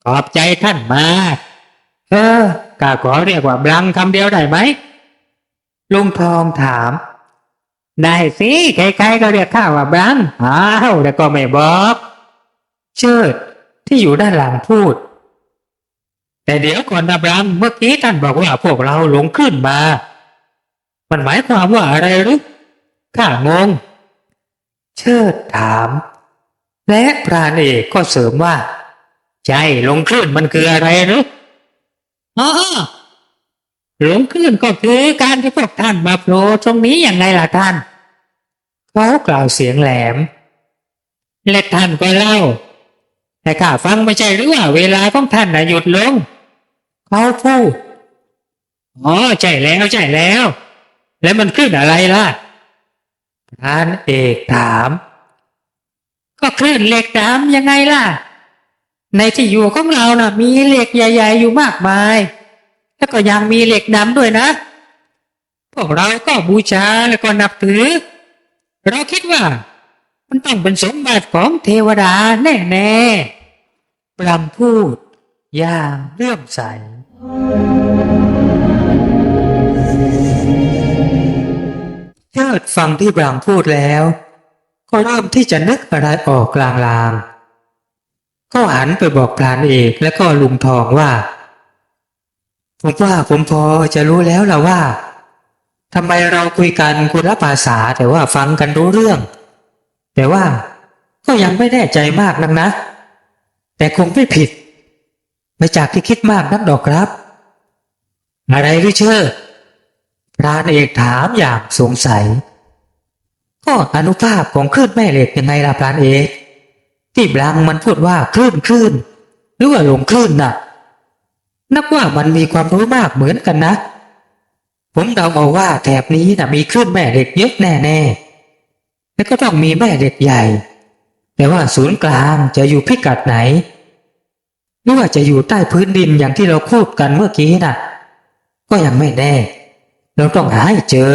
ขอบใจท่านมากข้าขอเรียกว่าบลังคำเดียวได้ไหมลุงทองถาม ได้สิใครๆก็เรียกข้าว่าบลังอ้าวแต่ก็ไม่บอกเชิดที่อยู่ด้านหลังพูด แต่เดี๋ยวก่อนนะบลังเมื่อกี้ท่านบอกว่าพวกเราหลงขึ้นมามันหมายความว่าอะไรหรือข้างงเชิดถามและพรานเอกก็เสริมว่าใช่หลงคลื่นมันคืออะไรหรืออ๋อหลงคลื่นก็คือการที่พวกท่านมาโผล่ตรงนี้อย่างไงล่ะท่านเขากล่าวเสียงแหลมและท่านก็เล่าแต่ข้าฟังไม่ใช่หรือว่าเวลาของท่านน่ะหยุดลงเขาพูดอ๋อใช่แล้วแล้วมันคลื่นอะไรล่ะพรานเอกถามก็คลื่นเหล็กดำยังไงล่ะในที่อยู่ของเราน่ะมีเหล็กใหญ่ๆอยู่มากมายแล้วก็ยังมีเหล็กดำด้วยนะพวกเราก็บูชาแล้วก็นับถือเราคิดว่ามันต้องเป็นสมบัติของเทวดาแน่ๆบรัมพูดอย่างเลื่อมใสเชิดฟังที่บรัมพูดแล้วก็เริ่มที่จะนึกอะไรออกลางๆก็หันไปบอกพรานเอกและก็ลุงทองว่าผมพอจะรู้แล้วล่ะว่าทำไมเราคุยกันคนละภาษาแต่ว่าฟังกันรู้เรื่องแต่ว่าก็ยังไม่แน่ใจมากนักนะแต่คงไม่ผิดไม่จากที่คิดมากนักดอกครับอะไรหรือเชื่อพรานเอกถามอย่างสงสัยก็อนุภาพของคลื่นแม่เหล็กยังไงล่ะพรานเอกที่บลังมันพูดว่าคลื่นหรือว่าหลงคลื่นน่ะนับว่ามันมีความรู้มากเหมือนกันนะผมเดาเอาว่าแถบนี้น่ะมีคลื่นแม่เหล็กเยอะแน่ๆและก็ต้องมีแม่เหล็กใหญ่แต่ว่าศูนย์กลางจะอยู่พิกัดไหนหรือว่าจะอยู่ใต้พื้นดินอย่างที่เราพูดกันเมื่อกี้น่ะก็ยังไม่แน่เราต้องหาให้เจอ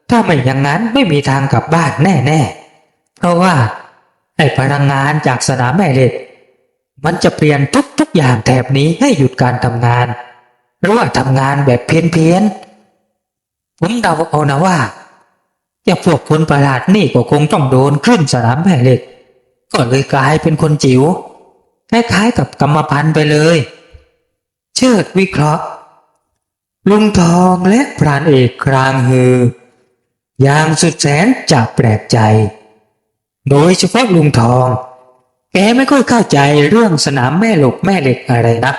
ถ้าไม่อย่างนั้นไม่มีทางกลับบ้านแน่ๆเพราะว่าไอ้พลังงานจากสนามแม่เหล็กมันจะเปลี่ยนทุกอย่างแถบนี้ให้หยุดการทำงานหรือว่าทำงานแบบเพี้ยนผมเดาเอานะว่าพวกคนประหลาดนี่ก็คงต้องโดนคลื่นสนามแม่เหล็กก็เลยกลายเป็นคนจิ๋วคล้ายๆกับกรรมพันธุ์ไปเลยเชิดวิเคราะห์ลุงทองและพรานเอกครางฮืออย่างสุดแสนจะแปลกใจโดยเฉพาะลุงทองแกไม่ค่อยเข้าใจเรื่องสนามแม่เหล็กอะไรนัก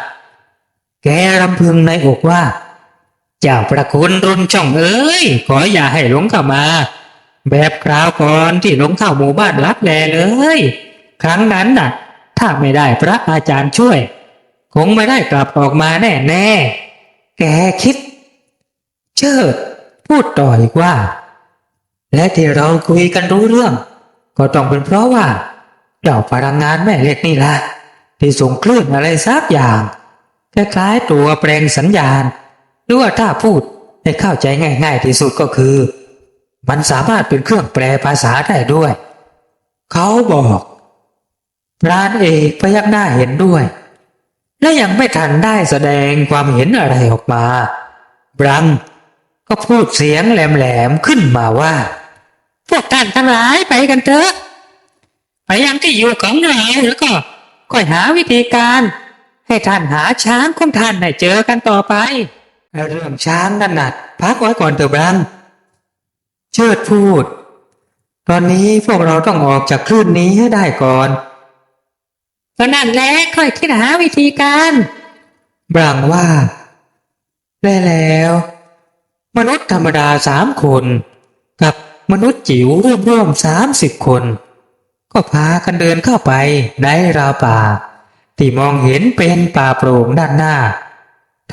แกรำพึงในอกว่าเจ้าประคุณรุ่นช่องเอ้ยขออย่าให้หลงเข้ามา แบบคราวก่อนที่ลงเข้าหมู่บ้านลับแลเลย ครั้งนั้นน่ะ ถ้าไม่ได้พระอาจารย์ช่วย คงไม่ได้กลับออกมาแน่แน่ๆแกคิด เชิดพูดต่ออีกว่า และที่เราคุยกันรู้เรื่อง ก็ต้องเป็นเพราะว่าเจ้าพลังงานแม่เหล็กนี่ล่ะที่ส่งคลื่นอะไรสักอย่างคล้ายๆตัวแปลงสัญญาณหรือว่าถ้าพูดให้เข้าใจง่ายๆที่สุดก็คือ มันสามารถเป็นเครื่องแปลภาษาได้ด้วย เขาบอกพรานเอกพยักหน้าเห็นด้วย และยังไม่ทันได้แสดงความเห็นอะไรออกมาบรังก็พูดเสียงแหลมๆขึ้นมาว่าพวกท่านทั้งหลายไปกันเถอะไปยังที่อยู่ของเราแล้วก็ค่อยหาวิธีการให้ท่านหาช้างของท่านให้เจอกันต่อไปเรื่องช้างนั่นน่ะพักไว้ก่อนเถอะบรังเชิดพูดตอนนี้พวกเราต้องออกจากคลื่นนี้ให้ได้ก่อนก็นั่นแหละค่อยคิดหาวิธีการบรังว่าแล้ว มนุษย์ธรรมดา3 คนกับมนุษย์จิ๋วร่วม30 คนก็พากันเดินเข้าไปในราวป่าที่มองเห็นเป็นป่าโปร่งด้านหน้า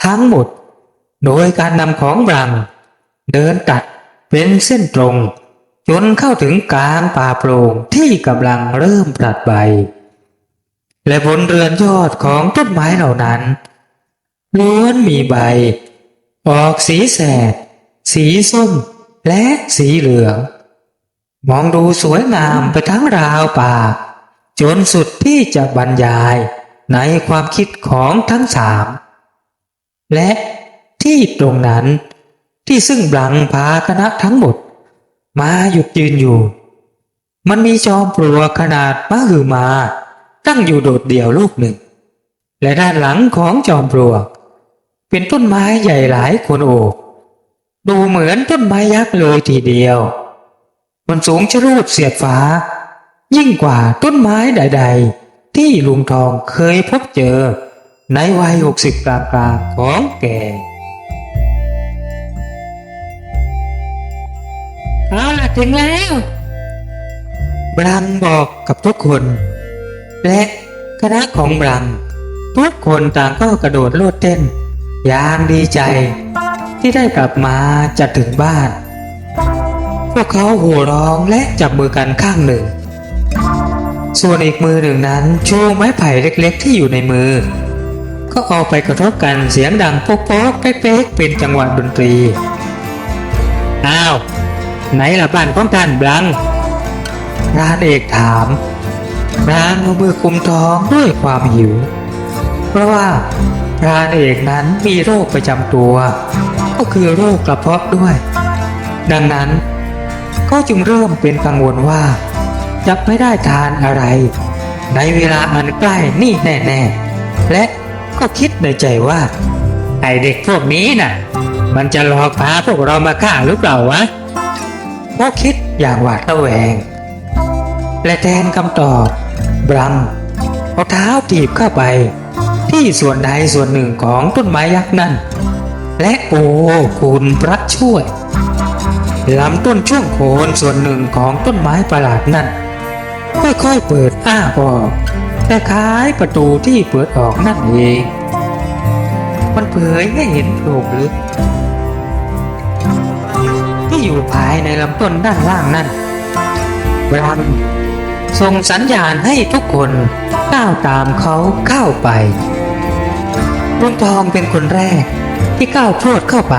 ทั้งหมดโดยการนำของบรังเดินตัดเป็นเส้นตรงจนเข้าถึงกลางป่าโปร่งที่กำลังเริ่มผลัดใบและบนเรือนยอดของต้นไม้เหล่านั้นล้วนมีใบออกสีแสดสีส้มและสีเหลืองมองดูสวยงามไปทั้งราวป่าจนสุดที่จะบรรยายในความคิดของทั้ง3และที่ตรงนั้นที่ซึ่งบลังพาคณะทั้งหมดมาหยุดยืนอยู่มันมีจอมปลวกขนาดมหึมาตั้งอยู่โดดเดี่ยวลูกหนึ่งและด้านหลังของจอมปลวกเป็นต้นไม้ใหญ่หลายคนโอบดูเหมือนต้นไม้ยักษ์เลยทีเดียวมันสูงชะลูดเสียดฟ้ายิ่งกว่าต้นไม้ใดๆที่ลุงทองเคยพบเจอในวัย60 กลางๆของแกเอาล่ะถึงแล้วบรังบอกกับทุกคนและคณะของบรังทุกคนต่างก็กระโดดโลดเต้นอย่างดีใจที่ได้กลับมาจะถึงบ้านพวกเขาโห่ร้องและจับมือกันข้างหนึ่งส่วนอีกมือหนึ่งนั้นโชว์ไม้ไผ่เล็กๆที่อยู่ในมือก็เอาไปกระทบกันเสียงดังโป๊กๆเป๊กๆเป็นจังหวะดนตรีอ้าวไหนล่ะบ้านของท่านบลังพรานเอกถามพรานเอามือกุมท้องด้วยความหิวเพราะว่าพรานเอกนั้นมีโรคประจำตัวก็คือโรคกระเพาะด้วยดังนั้นก็จึงเริ่มเป็นกังวลว่าจะไม่ได้ทานอะไรในเวลาอันใกล้นี่แน่ๆและก็คิดในใจว่าไอเด็กพวกนี้น่ะมันจะหลอกพาพวกเรามาฆ่าหรือเปล่าวะก็คิดอย่างหวาดระแวงและแทนคำตอบบรังเอาเท้าถีบเข้าไปที่ส่วนใดส่วนหนึ่งของต้นไม้ยักษ์นั่นและโอ้คุณพระช่วยลำต้นช่วงโคนส่วนหนึ่งของต้นไม้ประหลาดนั่นค่อยๆเปิดอ้าออกคล้ายประตูที่เปิดออกนั่นเองมันเผยให้เห็นโพรงลึกที่อยู่ภายในลำต้นด้านล่างนั่นบรังส่งสัญญาณให้ทุกคนก้าวตามเขาเข้าไปลุงทองเป็นคนแรกที่ก้าวพรวดเข้าไป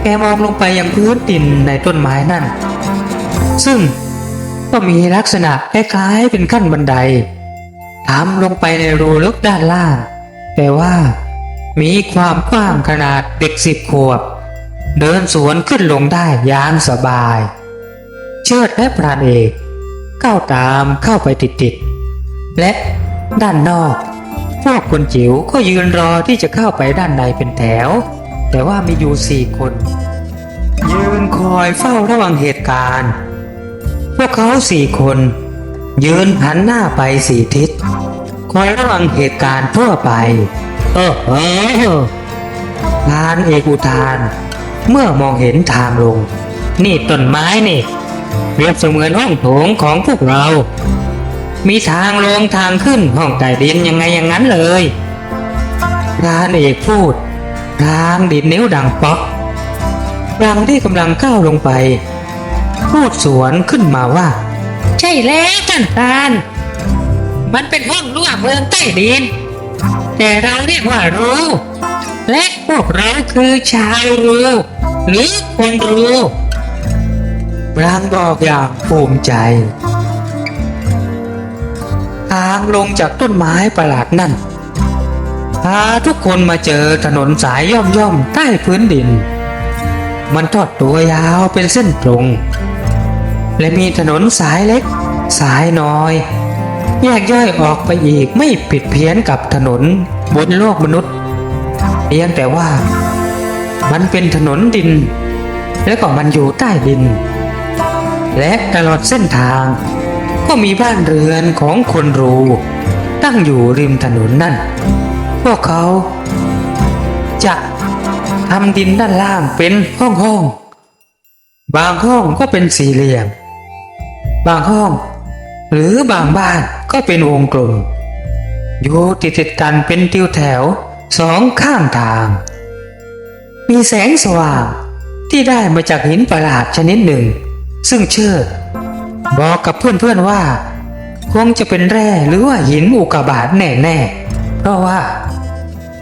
แกมองลงไปยังพื้นดินในต้นไม้นั่นซึ่งก็มีลักษณะคล้ายๆเป็นขั้นบันไดทำลงไปในรูลึกด้านล่างแต่ว่ามีความกว้างขนาดเด็ก10 ขวบเดินสวนขึ้นลงได้อย่างสบายเชิดและพรานเอกก้าวตามเข้าไปติดๆและด้านนอกพวกคนจิ๋วก็ยืนรอที่จะเข้าไปด้านในเป็นแถวแต่ว่ามีอยู่4 คนยืนคอยเฝ้าระวังเหตุการณ์พวกเขา4 คนยืนหันหน้าไป4 ทิศคอยระวังเหตุการณ์ทั่วไปพรานเอกอุทานเมื่อมองเห็นทางลง นี่ต้นไม้นี่เปรียบเสมือนห้องโถงของพวกเรา มีทางลงทางขึ้นห้องใต้ดินยังไงอย่างนั้นเลยพรานเอกพูดทางดินนิ้วดังป๊อกรังที่กำลังก้าวลงไปพูดสวนขึ้นมาว่าใช่แล้วท่านพรานมันเป็นห้องรั่วเมืองใต้ดินแต่เราเรียกว่ารูและพวกเราคือชาวรูหรือคนรูพรางบอกอย่างภูมิใจทางลงจากต้นไม้ประหลาดนั่นพาทุกคนมาเจอถนนสายย่อมๆใต้พื้นดินมันทอดตัวยาวเป็นเส้นตรงและมีถนนสายเล็กสายน้อยแยกย่อยออกไปอีกไม่ผิดเพี้ยนกับถนนบนโลกมนุษย์เพียงแต่ว่ามันเป็นถนนดินและก็มันอยู่ใต้ดินและตลอดเส้นทางก็มีบ้านเรือนของคนรูตั้งอยู่ริมถนนนั่นพวกเขาจะทำดินด้านล่างเป็นห้องบางห้องก็เป็นสี่เหลี่ยมบางห้องหรือบางบ้านก็เป็นวงกลมอยู่ติดกันเป็นติวแถวสองข้างทางมีแสงสว่างที่ได้มาจากหินประหลาดชนิดหนึ่งซึ่งเชิดบอกกับเพื่อนๆว่าคงจะเป็นแร่หรือว่าหินอุกกาบาตแน่ๆเพราะว่า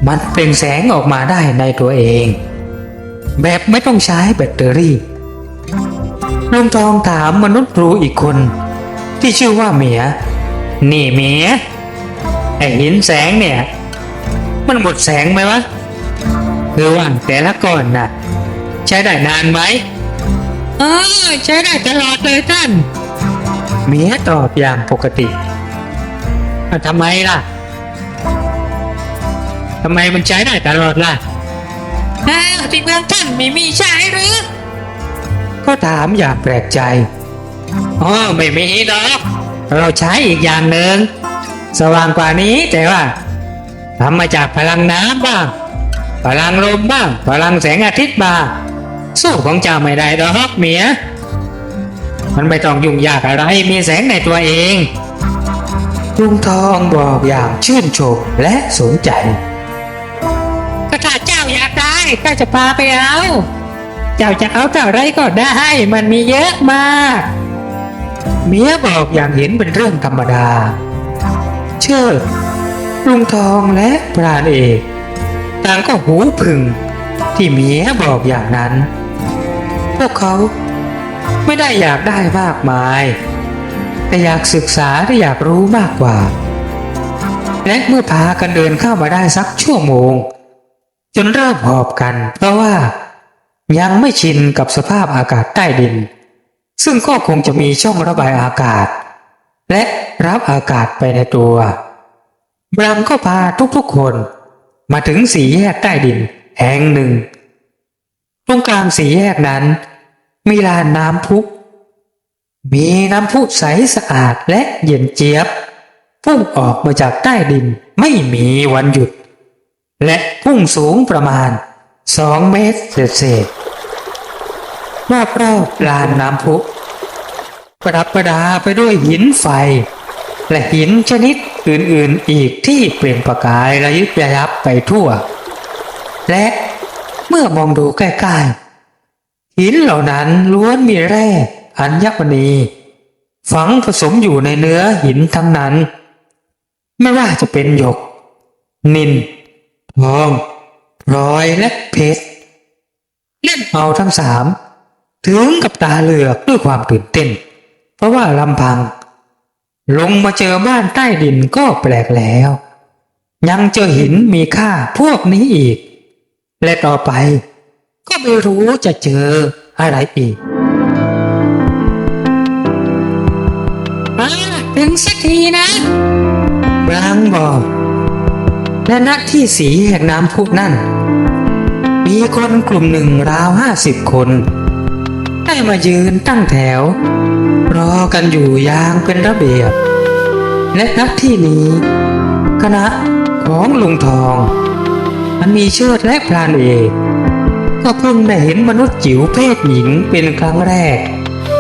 มันเปล่งแสงออกมาได้ในตัวเองแบบไม่ต้องใช้แบตเตอรี่ลุงทองถามมนุษย์รู้อีกคนที่ชื่อว่าเหมียนี่เหมียไอหินแสงเนี่ยมันหมดแสงไหมวะคือว่าแต่ละก้อนน่ะใช้ได้นานไหมใช้ได้ตลอดเลยท่านเหมียตอบอย่างปกติทำไมล่ะทำไมมันใช้ได้ตลอดล่ะที่เมืองท่านไม่มีใช้หรือก็ถามอย่างแปลกใจไม่มีหรอกเราใช้อีกอย่างหนึ่งสว่างกว่านี้แต่ว่าทำมาจากพลังน้ำบ้างพลังลมบ้างพลังแสงอาทิตย์บ้างสู้ของเจ้าไม่ได้หรอกเหมียมันไม่ต้องยุ่งยากอะไรมีแสงในตัวเองลุงทองบอกอย่างชื่นชมและสนใจก็ถ้าเจ้าอยากได้ก็จะพาไปเอาเจ้าจะเอาเท่าไรก็ได้มันมีเยอะมากเมียบอกอย่างเห็นเป็นเรื่องธรรมดาเชิดลุงทองและพรานเอกต่างก็หูผึ่งที่เมียบอกอย่างนั้นพวกเขาไม่ได้อยากได้มากมายแต่อยากศึกษาและอยากรู้มากกว่าและเมื่อพากันเดินเข้ามาได้สักชั่วโมงจนเริ่มหอบกันเพราะว่ายังไม่ชินกับสภาพอากาศใต้ดินซึ่งก็คงจะมีช่องระบายอากาศและรับอากาศไปในตัวบรังก็พาทุกๆคนมาถึงสี่แยกใต้ดินแห่งหนึ่งตรงกลางสี่แยกนั้นมีลานน้ำพุมีน้ำพุใสสะอาดและเย็นเจี๊ยบพุ่งออกมาจากใต้ดินไม่มีวันหยุดและพุ่งสูงประมาณ2 เมตรเศษรอบๆลานน้ำพุประดับประดาไปด้วยหินไฟและหินชนิดอื่นๆอีกที่เปล่งประกายระยิบระยับไปทั่วและเมื่อมองดูใกล้ๆหินเหล่านั้นล้วนมีแร่อัญมณีฝังผสมอยู่ในเนื้อหินทั้งนั้นไม่ว่าจะเป็นหยกนิลทองพลอยและเพชรเล่นเอาทั้งสามถึงกับตาเหลือกด้วยความตื่นเต้นเพราะว่าลำพังลงมาเจอบ้านใต้ดินก็แปลกแล้วยังเจอหินมีค่าพวกนี้อีกและต่อไปก็ไม่รู้จะเจออะไรอีกถึงสักทีนะบรังบอกและณที่สีแห่งน้ำพุนั่นมีคนกลุ่มหนึ่งราว50 คนได้มายืนตั้งแถวรอกันอยู่อย่างเป็นระเบียบและณที่นี้คณะของลุงทองมันมีเชิดและพรานเอก ก็เพิ่งได้เห็นมนุษย์จิ๋วเพศหญิงเป็นครั้งแรก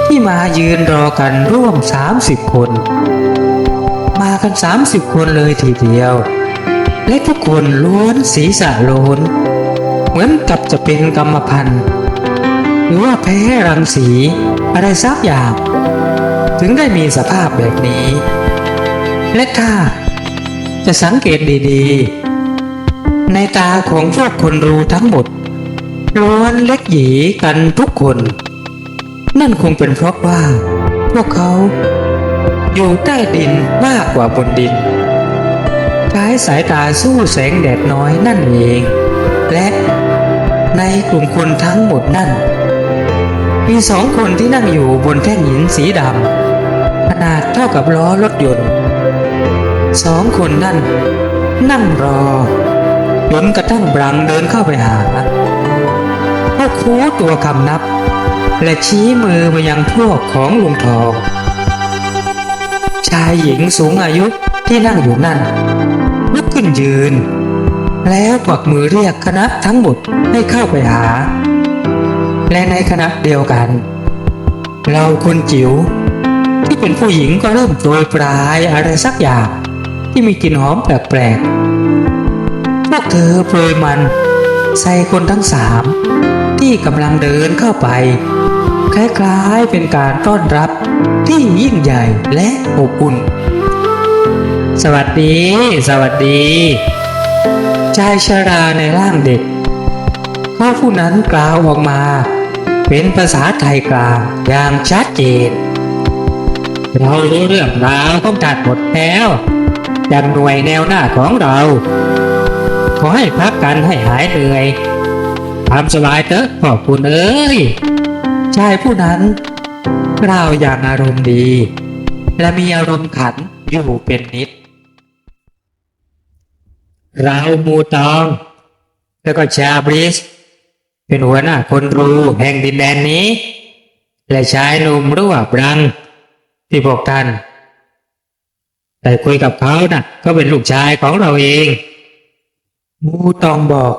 ที่มายืนรอกันร่วม30 คนมากัน30 คนเลยทีเดียวและทุกคนล้วนศีรษะโลนเหมือนกับจะเป็นกรรมพันธุ์หรือว่าแพ้รังสีอะไรสักอย่างถึงได้มีสภาพแบบนี้และถ้าจะสังเกตดีๆในตาของพวกคนรู้ทั้งหมดล้วนเล็กหยีกันทุกคนนั่นคงเป็นเพราะว่าพวกเขาอยู่ใต้ดินมากกว่าบนดินใช้สายตาสู้แสงแดดน้อยนั่นเองและในกลุ่มคนทั้งหมดนั่นมี2 คนที่นั่งอยู่บนแท่นหินสีดำขนาดเท่ากับล้อรถยนต์2 คนนั่นนั่งรอจนกระทั่งบรังเดินเข้าไปหาพวกครูตัวคำนับและชี้มือมายังพวกของลุงทองชายหญิงสูงอายุที่นั่งอยู่นั่นลุกขึ้นยืนแล้วกวักมือเรียกคณะทั้งหมดให้เข้าไปหาและในขณะเดียวกันเราคนจิ๋วที่เป็นผู้หญิงก็เริ่มโปรยปลายอะไรสักอย่างที่มีกลิ่นหอมแปลกๆพวกเธอโปรยมันใส่คนทั้ง3ที่กำลังเดินเข้าไปคล้ายๆเป็นการต้อนรับที่ยิ่งใหญ่และอบอุ่นสวัสดีสวัสดีชายชราในร่างเด็กเขาผู้นั้นกล่าวออกมาเป็นภาษาไทยกลางอย่างชัดเจนเรารู้เรื่องราวของท่านหมดแล้วจากหน่วยแนวหน้าของเราขอให้พักกันให้หายเหนื่อยทำสบายเถอะขอบคุณเอ้ยชายผู้นั้นกล่าวอย่างอารมณ์ดีและมีอารมณ์ขันอยู่เป็นนิดเรามูตองแล้วก็ชาบริสเป็นหัวหน้าคนรู้แห่งดินแดนนี้และชายหนุ่มรู้ว่าบรังที่พวกท่านแต่คุยกับเขานะก็เป็นลูกชายของเราเองมูตองบอก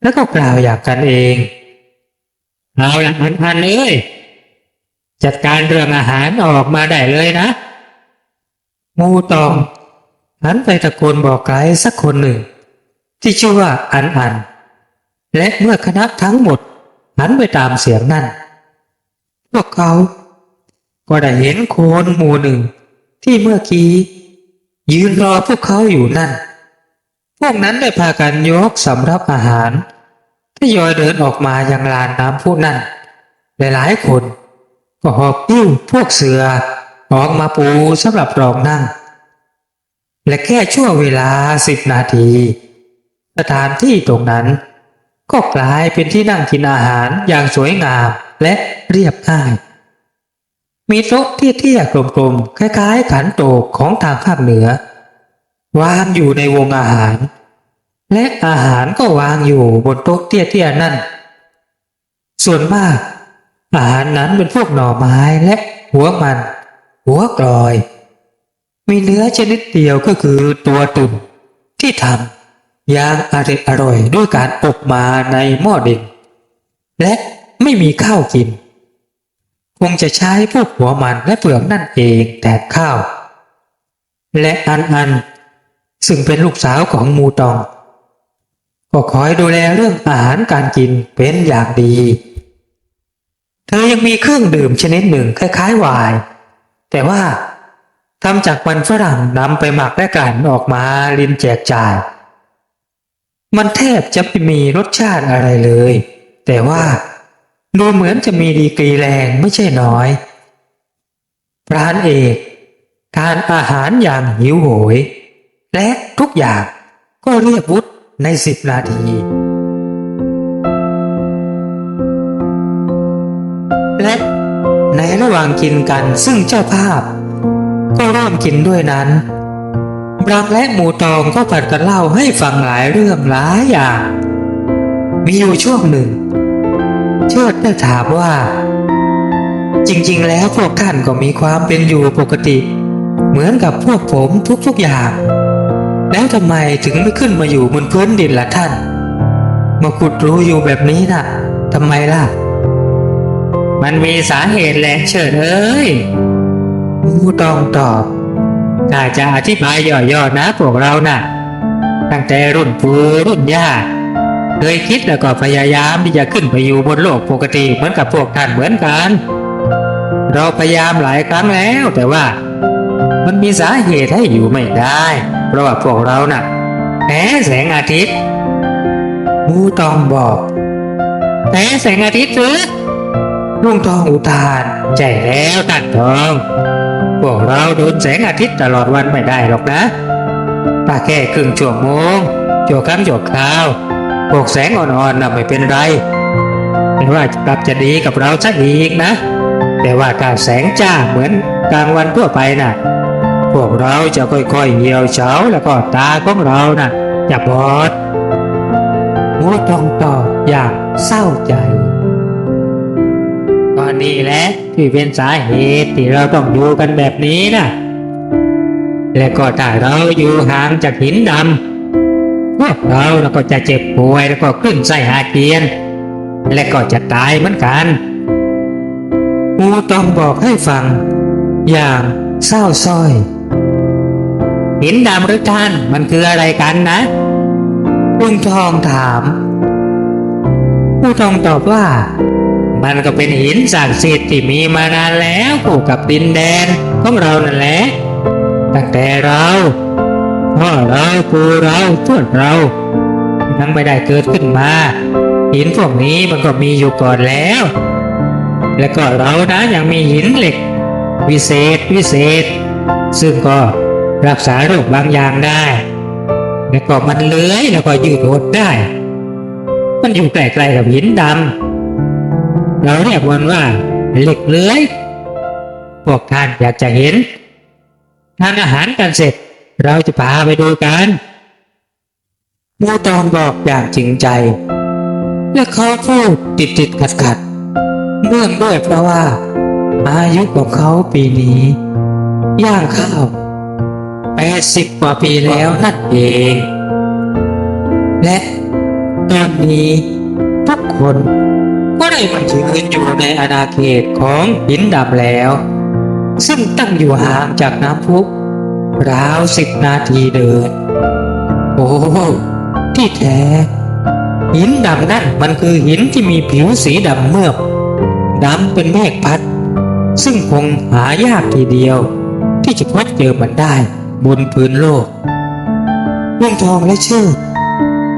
แล้วก็กล่าวอย่างกันเองเอาละอันเอ้ยจัดการเรื่องอาหารออกมาได้เลยนะมูตองหันไปตะโกนบอกใครสักคนหนึ่งที่ชื่อว่าอันและเมื่อคณะทั้งหมดหันไปตามเสียงนั่นพวกเขาก็ได้เห็นคนหมู่หนึ่งที่เมื่อกี้ยืนรอพวกเขาอยู่นั่นพวกนั้นได้พากันยกสำรับอาหารทยอยเดินออกมายังลานน้ำพุนั่นหลายๆคนก็หอบหิ้วพวกเสือออกมาปูสำหรับรองนั่งและแค่ชั่วเวลา10 นาทีสถานที่ตรงนั้นก็กลายเป็นที่นั่งกินอาหารอย่างสวยงามและเรียบง่ายมีโต๊ะเตี้ยๆกลมๆคล้ายๆขันโตกของทางภาคเหนือวางอยู่ในวงอาหารและอาหารก็วางอยู่บนโต๊ะเตี้ยๆนั่นส่วนมากอาหารนั้นเป็นพวกหน่อไม้และหัวมันหัวกลอยมีเนื้อชนิดเดียวก็คือตัวตุ่นที่ทำอย่างอร่อยด้วยการอบมาในหม้อดินและไม่มีข้าวกินคงจะใช้พวกหัวมันและเปลือกนั่นเองแทนข้าวและอันซึ่งเป็นลูกสาวของมูตองก็คอยดูแลเรื่องอาหารการกินเป็นอย่างดีเธอยังมีเครื่องดื่มชนิดหนึ่งคล้ายๆไวน์แต่ว่าทำจากมันฝรั่งนำไปหมักและกลั่นออกมาลินแจกจ่ายมันแทบจะไม่มีรสชาติอะไรเลยแต่ว่าดูเหมือนจะมีดีกรีแรงไม่ใช่น้อยพรานเอกทานอาหารอย่างหิวโหยและทุกอย่างก็เรียบวุฒใน10 นาทีและในระหว่างกินกันซึ่งเจ้าภาพก็เริ่มกินด้วยนั้นบรังและหมูตองก็ผัดกันเล่าให้ฟังหลายเรื่องหลายอย่างมีอยู่ช่วงหนึ่งเชิดได้ถามว่าจริงๆแล้วพวกท่านก็มีความเป็นอยู่ปกติเหมือนกับพวกผมทุกๆอย่างแล้วทำไมถึงไม่ขึ้นมาอยู่บนพื้นดินล่ะท่าน มาขุดรู้อยู่แบบนี้น่ะทำไมล่ะ มันมีสาเหตุแหละเฉิดเอ้ย งูตองตอบ ถ้าจะอธิบายย่อๆนะพวกเราน่ะ ตั้งแต่รุ่นปู่รุ่นย่าเคยคิดแล้วก็พยายามที่จะขึ้นไปอยู่บนโลกปกติเหมือนกับพวกท่านเหมือนกัน เราพยายามหลายครั้งแล้วแต่ว่า มันมีสาเหตุให้อยู่ไม่ได้ เพราะว่าพวกเราน่ะแพ้แสงอาทิตย์ งูตองบอก แพ้แสงอาทิตย์หรือ ลุงทองอุทาน ใช่แล้วท่านทอง พวกเราโดนแสงอาทิตย์ตลอดวันไม่ได้หรอกนะถ้าแค่ครึ่งชั่วโมงชั่วครั้งชั่วคราวพวกแสงอ่อนๆน่ะไม่เป็นไรแต่ว่ากลับจะดีกับเราซะอีกนะ แต่ว่าถ้าแสงจ้าเหมือนกลางวันทั่วไปน่ะ พวกเราจะค่อยๆเหี่ยวเฉาแล้วก็ตาของเราน่ะจะบอด งูตองตอบอย่างเศร้าใจ ก็นี่แหละที่เป็นสาเหตุที่เราต้องอยู่กันแบบนี้นะและก็ถ้าเราอยู่ห่างจากหินดำพวกเราแล้วก็จะเจ็บป่วยแล้วก็ขึ้นไส้อาเจียน และก็จะตายเหมือนกัน งูตองบอกให้ฟัง อย่างเศร้าสร้อย หินดำหรือท่านมันคืออะไรกันนะ ลุงทองถามงูตองตอบว่า มันก็เป็นหินศักดิ์สิทธิ์ที่มีมานานแล้วคู่กับดินแดนของเรานั่นแหละตั้งแต่เราพ่อเราปู่เราทวดเรายังไม่ได้เกิดขึ้นมาหินพวกนี้มันก็มีอยู่ก่อนแล้ว และก็เรานะยังมีหินเหล็กวิเศษ ซึ่งก็รักษาโรคบางอย่างได้ และก็มันเลื้อยแล้วก็ยืดหดได้ มันอยู่ใกล้ๆกับหินดำเราเรียกมันว่าเหล็กเลื้อยพวกท่านอยากจะเห็นทานอาหารกันเสร็จเราจะพาไปดูกัน งูตองบอกอย่างจริงใจ และเขาพูดติดขัดเนื่องด้วยเพราะว่า อายุของเขาปีนี้ย่างเข้า80 กว่าปีแล้วนั่นเอง และตอนนี้ทุกคนก็ได้มายืนอยู่ในอาณาเขตของหินดำแล้ว ซึ่งตั้งอยู่ห่างจากน้ำพุราว10 นาทีเดิน โอ้ที่แท้หินดำนั่นมันคือหินที่มีผิวสีดำเมือกดำเป็นเมฆพัด ซึ่งคงหายากทีเดียว ที่จะพบเจอมันได้บนพื้นโลกลุงทองและเชื่อ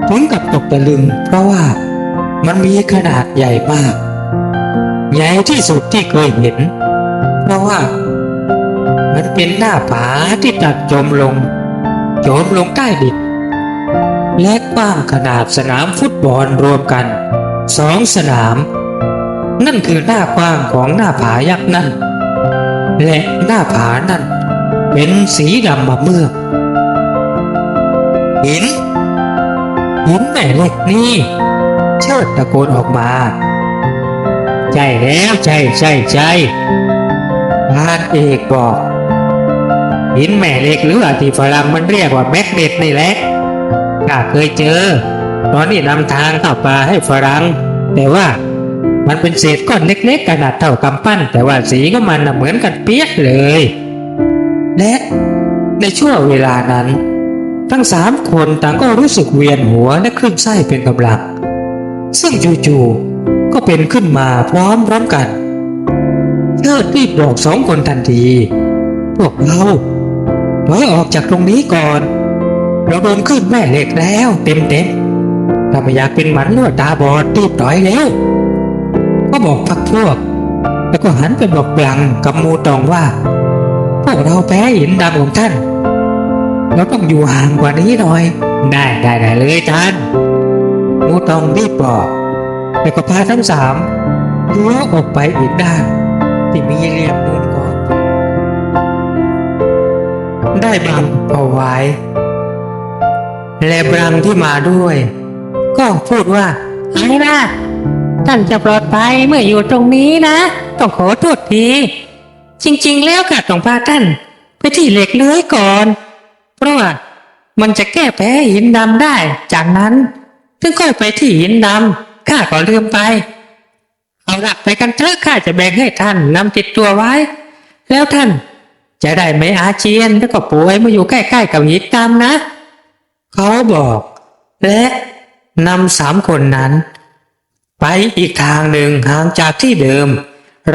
ถึงกับตกตะลึงเพราะว่ามันมีขนาดใหญ่มาก ใหญ่ที่สุดที่เคยเห็น เพราะว่ามันเป็นหน้าผาที่ตัดจมลงใต้ดินและกว้างขนาดสนามฟุตบอลรวมกัน2 สนาม นั่นคือหน้ากว้างของหน้าผายักษ์นั่นและหน้าผานั่นเป็นสีดำมาเมือกหินแม่เหล็กนี่เชิดตะโกนออกมาใช่แล้วใช่พรานเอกบอก หินแม่เหล็กหรือว่าที่ฝรั่งมันเรียกว่าแมกเนตนี่แหละข้าเคยเจอตอนนี้นำทางเข้าป่าให้ฝรั่งแต่ว่ามันเป็นเศษก้อนเล็กๆขนาดเท่ากำปั้นแต่ว่าสีก็มันเหมือนกันเปี๊ยกเลยและในช่วงเวลานั้นทั้ง3 คนต่างก็รู้สึกเวียนหัวและคลื่นไส้เป็นกำลังซึ่งจู่ๆก็เป็นขึ้นมาพร้อมกันเชิดรีบบอก2 คนทันทีพวกเราถอยออกจากตรงนี้ก่อนเราโดนขึ้นแม่เหล็กแล้วเต็มถ้าไม่อยากเป็นหมันลวดตาบอดรีบถอยแล้วก็บอกพักพวกแล้วก็หันไปบอกปลังกับมูตองว่าพวกเราแพ้หินดำของท่านเราต้องอยู่ห่างกว่านี้หน่อยได้เลยท่านมูตองรีบบอกแล้วก็พาทั้ง3เลี้ยวออกไปอีกด้านที่มีเหลี่ยมนูนก่อนได้บังเอาไว้และบังที่มาด้วยก็พูดว่าไอ้ล่ะท่านจะปลอดภัยเมื่ออยู่ตรงนี้นะต้องขอโทษทีจริงๆแล้วข้าต้องพาท่านไปที่เหล็กเลื้อยก่อนเพราะว่ามันจะแก้แพ้หินดำได้จากนั้น ถึงค่อยไปที่หินดำข้าก็ลืมไปเอาหลักไปกันเถอะข้าจะแบ่งให้ท่านนำติดตัวไว้แล้วท่านจะได้ไม่อาเจียนแล้วก็ป่วยมาอยู่ใกล้ๆกับหินดำนะเขาบอกและนำ3 คนนั้นไปอีกทางหนึ่งห่างจากที่เดิม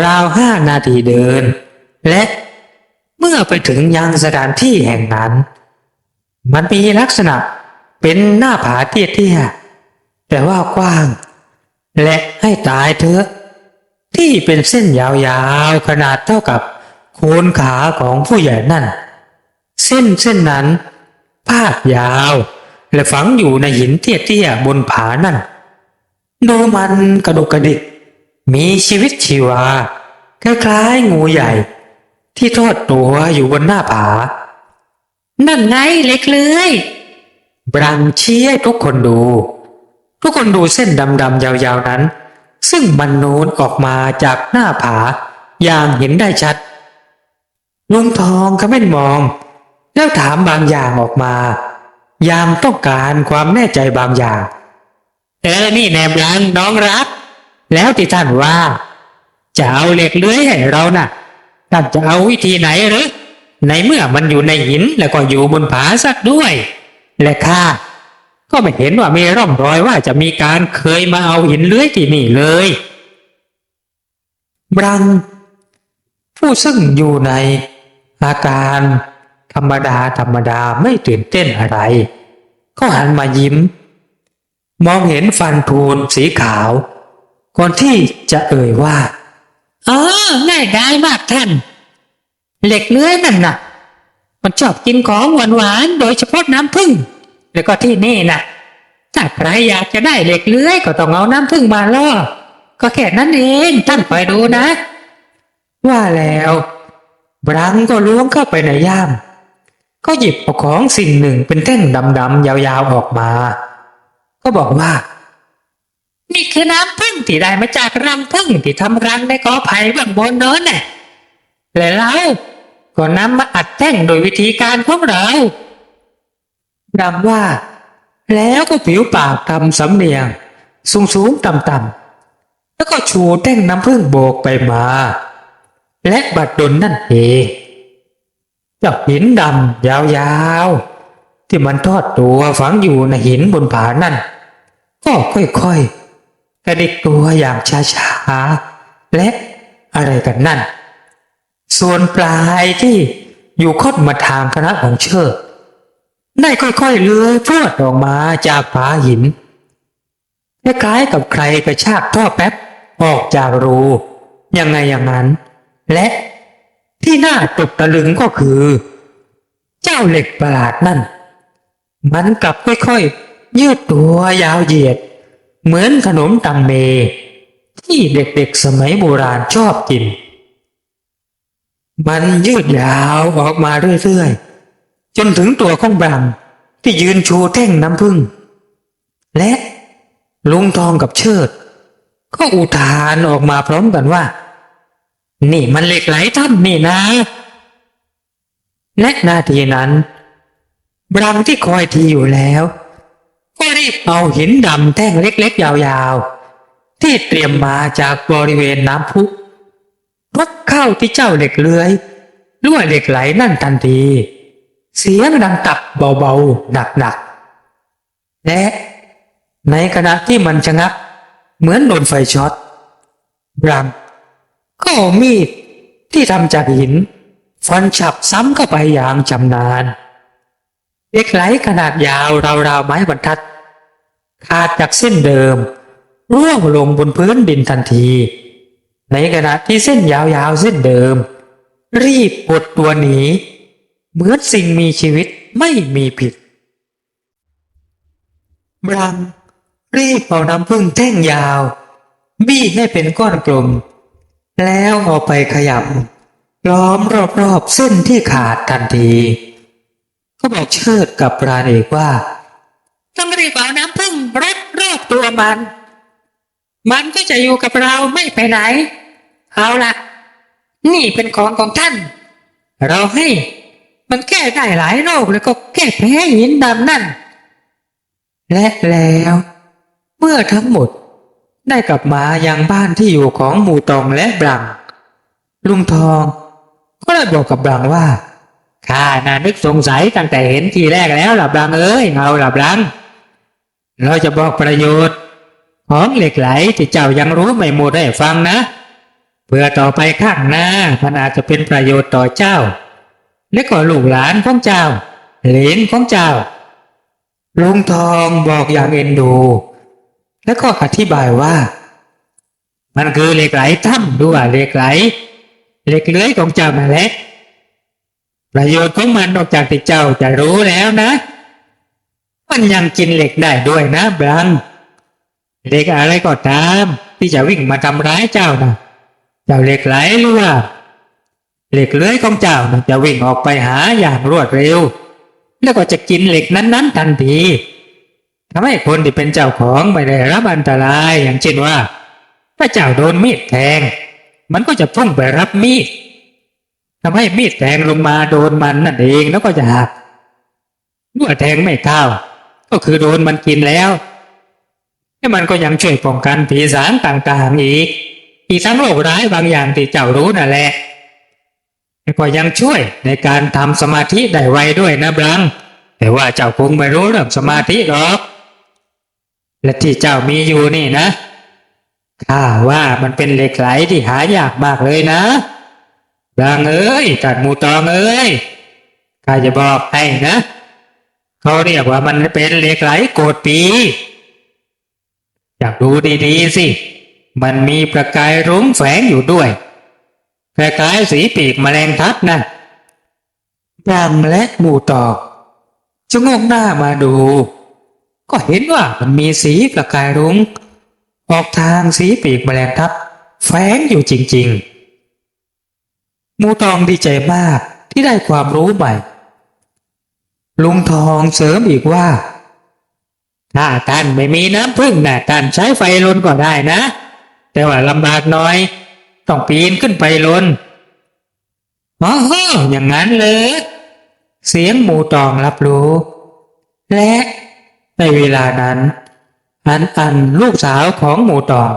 ราว5 นาทีเดินและเมื่อไปถึงยังสถานที่แห่งนั้นมันมีลักษณะเป็นหน้าผาเตี้ยๆแต่ว่ากว้างและให้ตายเถอะที่เป็นเส้นยาวๆขนาดเท่ากับโคนขาของผู้ใหญ่นั่นเส้นนั้นพาดยาวและฝังอยู่ในหินเตี้ยๆบนผานั่นดูมันกระดุกกระดิกมีชีวิตชีวาคล้ายๆงูใหญ่ที่ทอดตัวอยู่บนหน้าผานั่นไงเล็กเลยบรังชี้ให้ทุกคนดูเส้นดำๆยาวๆนั้นซึ่งมันนูนออกมาจากหน้าผาอย่างเห็นได้ชัดลุงทองเขาไม่มองแล้วถามบางอย่างออกมาอย่างต้องการความแน่ใจบางอย่างนี่แนบลังน้องรักแล้วที่ท่านว่าจะเอาเหล็กเลื้อยให้เราน่ะท่านจะเอาวิธีไหนหรือในเมื่อมันอยู่ในหินแล้วก็อยู่บนผาสักด้วยและข้าก็ไม่เห็นว่ามีร่องรอยว่าจะมีการเคยมาเอาหินเลื้อยที่นี่เลยบรังผู้ซึ่งอยู่ในอาการธรรมดาไม่ตื่นเต้นอะไรก็หันมายิ้มมองเห็นฟันทูลสีขาวก่อนที่จะเอ่ยว่าง่ายได้มากท่านเหล็กเลื้อยนั่นน่ะมันชอบกินของหวานๆโดยเฉพาะน้ำผึ้งแล้วก็ที่นี่น่ะถ้าใครอยากจะได้เหล็กเลื้อยก็ต้องเอาน้ำผึ้งมาล่อก็แค่นั้นเองท่านคอยดูนะว่าแล้วบรังก็ล้วงเข้าไปในย่ามก็หยิบเอาของสิ่งหนึ่งเป็นแท่งดำๆยาวๆออกมาก็บอกว่านี่คือน้ำผึ้งที่ได้มาจากรังผึ้งที่ทำรังในกอไผ่เบื้องบนโน้นน่ะและเราก็นำมาอัดแท่งโดยวิธีการของเราดำว่าแล้วก็ผิวปากทำสำเนียงสูงต่ำๆแล้วก็ชูแท่งน้ำผึ้งโบกไปมาและบัดดลนั่นเองเจ้าหินดำยาวๆที่มันทอดตัวฝังอยู่ในหินบนผานั่นก็ค่อยๆกระดิกตัวอย่างช้าๆและอะไรกันนั่นส่วนปลายที่อยู่ค่อนมาทางคณะของเชิดได้ค่อยๆเลื้อยพรวดออกมาจากผาหินคล้ายๆกับใครกระชากท่อแป๊บออกจากรูยังไงอย่างนั้นและที่น่าตกตะลึงก็คือเจ้าเหล็กประหลาดนั่นมันกลับค่อยๆยืดตัวยาวเหยียดเหมือนขนมตังเมที่เด็กๆสมัยโบราณชอบกินมันยืดยาวออกมาเรื่อยๆจนถึงตัวของบรังที่ยืนชูแท่งน้ำผึ้งและลุงทองกับเชิดก็อุทานออกมาพร้อมกันว่านี่มันเหล็กไหลท่านนี่นะและนาทีนั้นบรังที่คอยทีอยู่แล้วก็รีบเอาหินดำแท่งเล็กๆยาวๆที่เตรียมมาจากบริเวณน้ำพุพัดเข้าที่เจ้าเหล็กเลื้อยหรือว่าเหล็กไหลนั่นทันทีเสียงดังตับเบาๆหนักๆและในขณะที่มันชะงักเหมือนโดนไฟช็อตบรังก็เอามีดที่ทำจากหินฟันฉับซ้ำเข้าไปอย่างชำนาญเหล็กไหลขนาดยาวราวๆไม้บรรทัดขาดจากเส้นเดิมร่วงลงบนพื้นดินทันทีในขณะที่เส้นยาวๆเส้นเดิมรีบหดตัวหนีเหมือนสิ่งมีชีวิตไม่มีผิดบรังรีบเอาน้ำผึ้งแท่งยาวบี้ให้เป็นก้อนกลมแล้วเอาไปขยำล้อมรอบๆเส้นที่ขาดทันทีก็บอกเชิดกับปราณเอกว่าต้องรีบเอาน้ำผึ้งรอบตัวมันก็จะอยู่กับเราไม่ไปไหนเอาล่ะนี่เป็นของท่านเราให้มันแก้ได้หลายโรคแล้วก็แก้แพ้หินดำนั่นและแล้ว เมื่อทั้งหมดได้กลับมายังบ้านที่อยู่ของหมูตองและบลัง ลุงทองก็ได้บอกกับบลังว่าข้าน่ะนึกสงสัยตั้งแต่เห็นทีแรกแล้วล่ะบลังเอ้ยเอาล่ะบลังเราจะบอกประโยชน์ของเหล็กไหลที่เจ้ายังรู้ไม่หมดให้ฟังนะเพื่อต่อไปข้างหน้ามันอาจจะเป็นประโยชน์ต่อเจ้าและก็ลูกหลานของเจ้าเหลนของเจ้าลุงทองบอกอย่างเอ็นดูและก็อธิบายว่ามันคือเหล็กไหลถ้ำด้วยเหล็กไหลเหล็กเลื้อยของเจ้านั่นแหละประโยชน์ของมันนอกจากที่เจ้าจะรู้แล้วนะมันยังกินเหล็กได้ด้วยนะบลังเหล็กอะไรก็ตามที่จะวิ่งมาทำร้ายเจ้านะเจ้าเหล็กไหลหรือว่าเหล็กเลื้อยของเจ้านะจะวิ่งออกไปหาอย่างรวดเร็วแล้วก็จะกินเหล็กนั้นๆทันทีทำให้คนที่เป็นเจ้าของไม่ได้รับอันตรายอย่างเช่นว่าถ้าเจ้าโดนมีดแทงมันก็จะพุ่งไปรับมีดทำให้มีดแทงลงมาโดนมันนั่นเองแล้วก็จะหักเมื่อแทงไม่เข้าก็คือโดนมันกินแล้วและมันก็ยังช่วยป้องกันผีสางต่างๆอีกทั้งโรคร้ายบางอย่างที่เจ้ารู้นั่นแหละและก็ยังช่วยในการทำสมาธิได้ไวด้วยนะบลังแต่ว่าเจ้าคงไม่รู้เรื่องสมาธิหรอกและที่เจ้ามีอยู่นี่นะข้าว่ามันเป็นเหล็กไหลที่หายากมากเลยนะบลังเอ้ยท่านหมูตองเอ้ยข้าจะบอกให้นะเขาเรียกว่ามันเป็นเหล็กไหลโกฏปีอยากดูดีๆสิมันมีประกายรุ้งแฝงอยู่ด้วยคล้ายๆสีปีกแมลงทับนะบลังและหมูตองชะโงกหน้ามาดูก็เห็นว่ามันมีสีประกายรุ้งออกทางสีปีกแมลงทับแฝงอยู่จริงๆหมูตองดีใจมากที่ได้ความรู้ใหม่ลุงทองเสริมอีกว่าถ้าท่านไม่มีน้ำพึ่งนะท่านใช้ไฟลนก็ได้นะแต่ว่าลำบากหน่อยต้องปีนขึ้นไปลนอ๋ออย่างนั้นเลยเสียงหมูตองรับรู้และในเวลานั้นอันลูกสาวของหมูตอง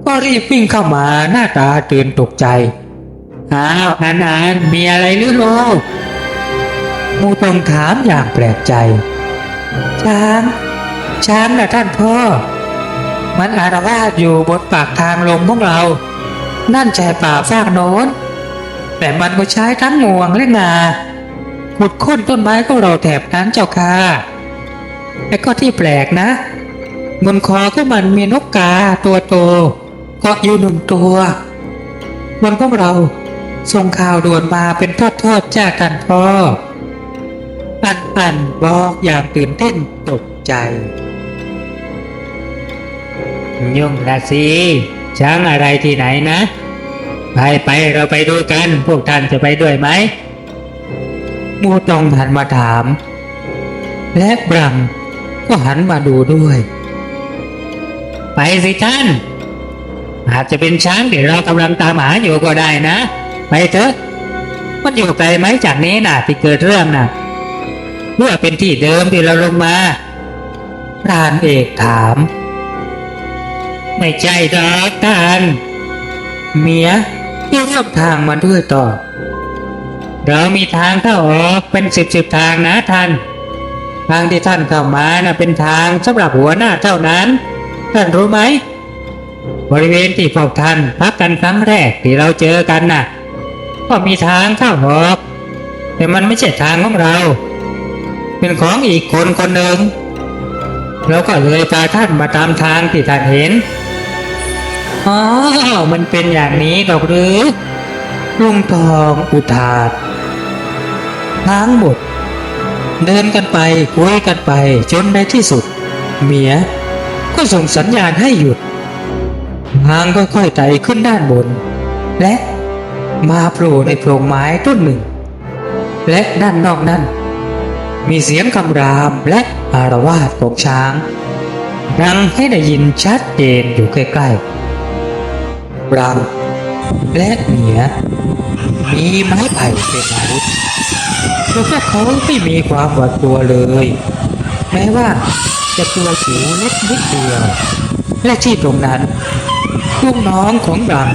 ก็รีบวิ่งเข้ามาหน้าตาตื่นตกใจอ้าวอันมีอะไรหรือลูกหมูตองถามอย่างแปลกใจช้างนะท่านพ่อมันอาละวาดอยู่บนปากทางลงของเรานั่นใจป่าฟากโน้นแต่มันก็ใช้ทั้งงวงและงาขุดค้นต้นไม้ของเราแถบนั้นเจ้าค่ะและก็ที่แปลกนะบนคอของมันมีนกกาตัวโตเกาะอยู่หนึ่งตัวบนของเราส่งข่าวด่วนมาเป็นทอดๆจากท่านพ่ออันบอกอย่างตื่นเต้นตกใจยุ่งละสิช้างอะไรที่ไหนนะไปเราไปดูกันพวกท่านจะไปด้วยไหมหมูตองหันมาถามและบลังก็หันมาดูด้วยไปสิท่านอาจจะเป็นช้างที่เรากำลังตามหาอยู่ก็ได้นะไปเถอะมันอยู่ไกลไหมจากนี้น่ะที่เกิดเรื่องน่ะเมื่อเป็นที่เดิมที่เราลงมาพรานเอกถามไม่ใช่ดอกท่านเมียที่เลือกทางมาด้วยต่อเรามีทางเข้าออกเป็นสิบทางนะท่านทางที่ท่านเข้ามาน่ะเป็นทางสำหรับหัวหน้าเท่านั้นท่านรู้ไหมบริเวณที่พวกท่านพักกันครั้งแรกที่เราเจอกันน่ะก็มีทางเข้าออกแต่มันไม่ใช่ทางของเราเป็นของอีกคนหนึ่งเราก็เลยพาท่านมาตามทางที่ท่านเห็นอ๋อมันเป็นอย่างนี้หรอกหรือลุงทองอุทานทั้งหมดเดินกันไปคุยกันไปจนในที่สุดเมียก็ส่งสัญญาณให้หยุดทางค่อยๆไต่ขึ้นด้านบนและมาโผล่ในโพรงไม้ต้นหนึ่งและด้านนอกนั้นมีเสียงคำรามและอารวาสของช้างดังให้ได้ยินชัดเจนอยู่ใกล้ๆบลังและเมียมีไม้ไผ่เป็นอาวุธแล้วพวกเขาไม่มีความหวาดกลัวเลยแม้ว่า จะตัวจิ๋วเล็กนิดเดียวและที่ตรงนั้นลูกน้องของบัง